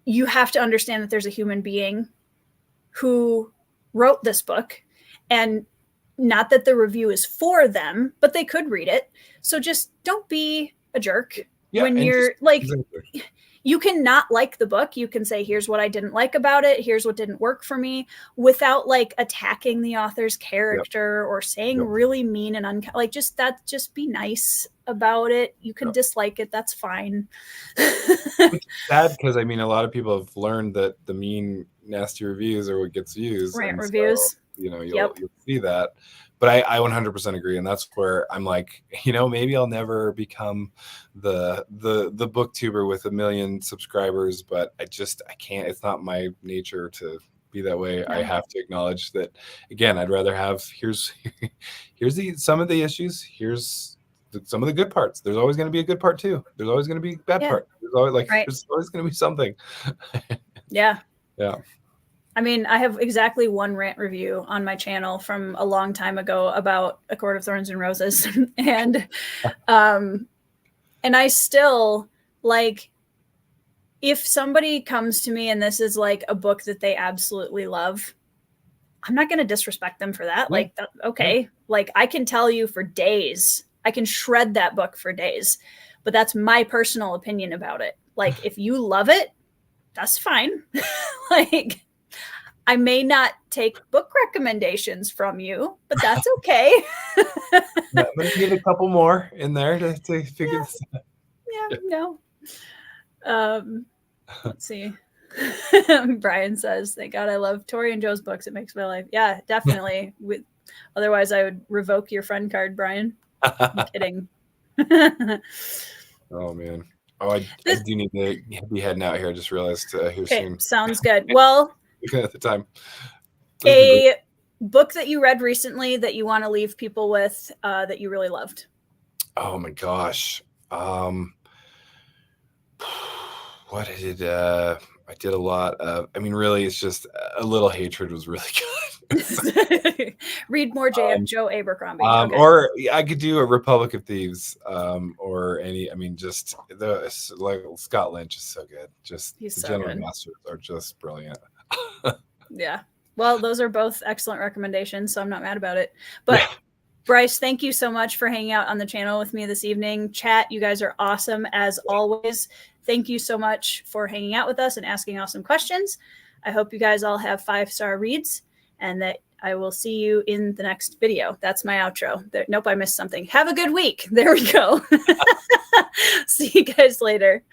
you have to understand that there's a human being who wrote this book, and not that the review is for them, but they could read it. So just don't be a jerk when you're like, you can not like the book. You can say, here's what I didn't like about it. Here's what didn't work for me, without like attacking the author's character or saying really mean and just be nice about it. You can dislike it. That's fine. Which is sad, because I mean, a lot of people have learned that the mean, nasty reviews are what gets views. Rant reviews. So, you'll see that. But I 100% agree. And that's where I'm like, maybe I'll never become the booktuber with 1 million subscribers, but I can't. It's not my nature to be that way. I have to acknowledge that, again, I'd rather have, here's some of the issues. Here's some of the good parts. There's always going to be a good part too. There's always going to be a bad part. There's always there's always going to be something. Yeah. Yeah. I mean, I have exactly 1 rant review on my channel from a long time ago about A Court of Thorns and Roses. And I still, like, if somebody comes to me and this is like a book that they absolutely love, I'm not going to disrespect them for that. Like, okay. Like, I can tell you for days, I can shred that book for days, but that's my personal opinion about it. Like, if you love it, that's fine. Like, I may not take book recommendations from you, but that's okay. But give a couple more in there to figure this out. Yeah, no. Let's see. Brian says, thank God I love Tori and Joe's books. It makes my life. Yeah, definitely. Otherwise, I would revoke your friend card, Brian. I'm kidding. Oh man. Oh, I do need to be heading out here. I just realized here soon. Sounds good. Well, at the time. A book that you read recently that you want to leave people with that you really loved. Oh my gosh. What did I did a lot of, I mean, really, it's just A Little Hatred was really good. Read more Joe Abercrombie. Or I could do A Republic of Thieves, or any, I mean, just like Scott Lynch is so good. Just He's the so Gentleman good. Masters are just brilliant. Yeah. Well, those are both excellent recommendations, so I'm not mad about it. But Bryce, thank you so much for hanging out on the channel with me this evening. Chat, you guys are awesome as always. Thank you so much for hanging out with us and asking awesome questions. I hope you guys all have 5-star reads and that I will see you in the next video. That's my outro. Nope, I missed something. Have a good week. There we go. See you guys later.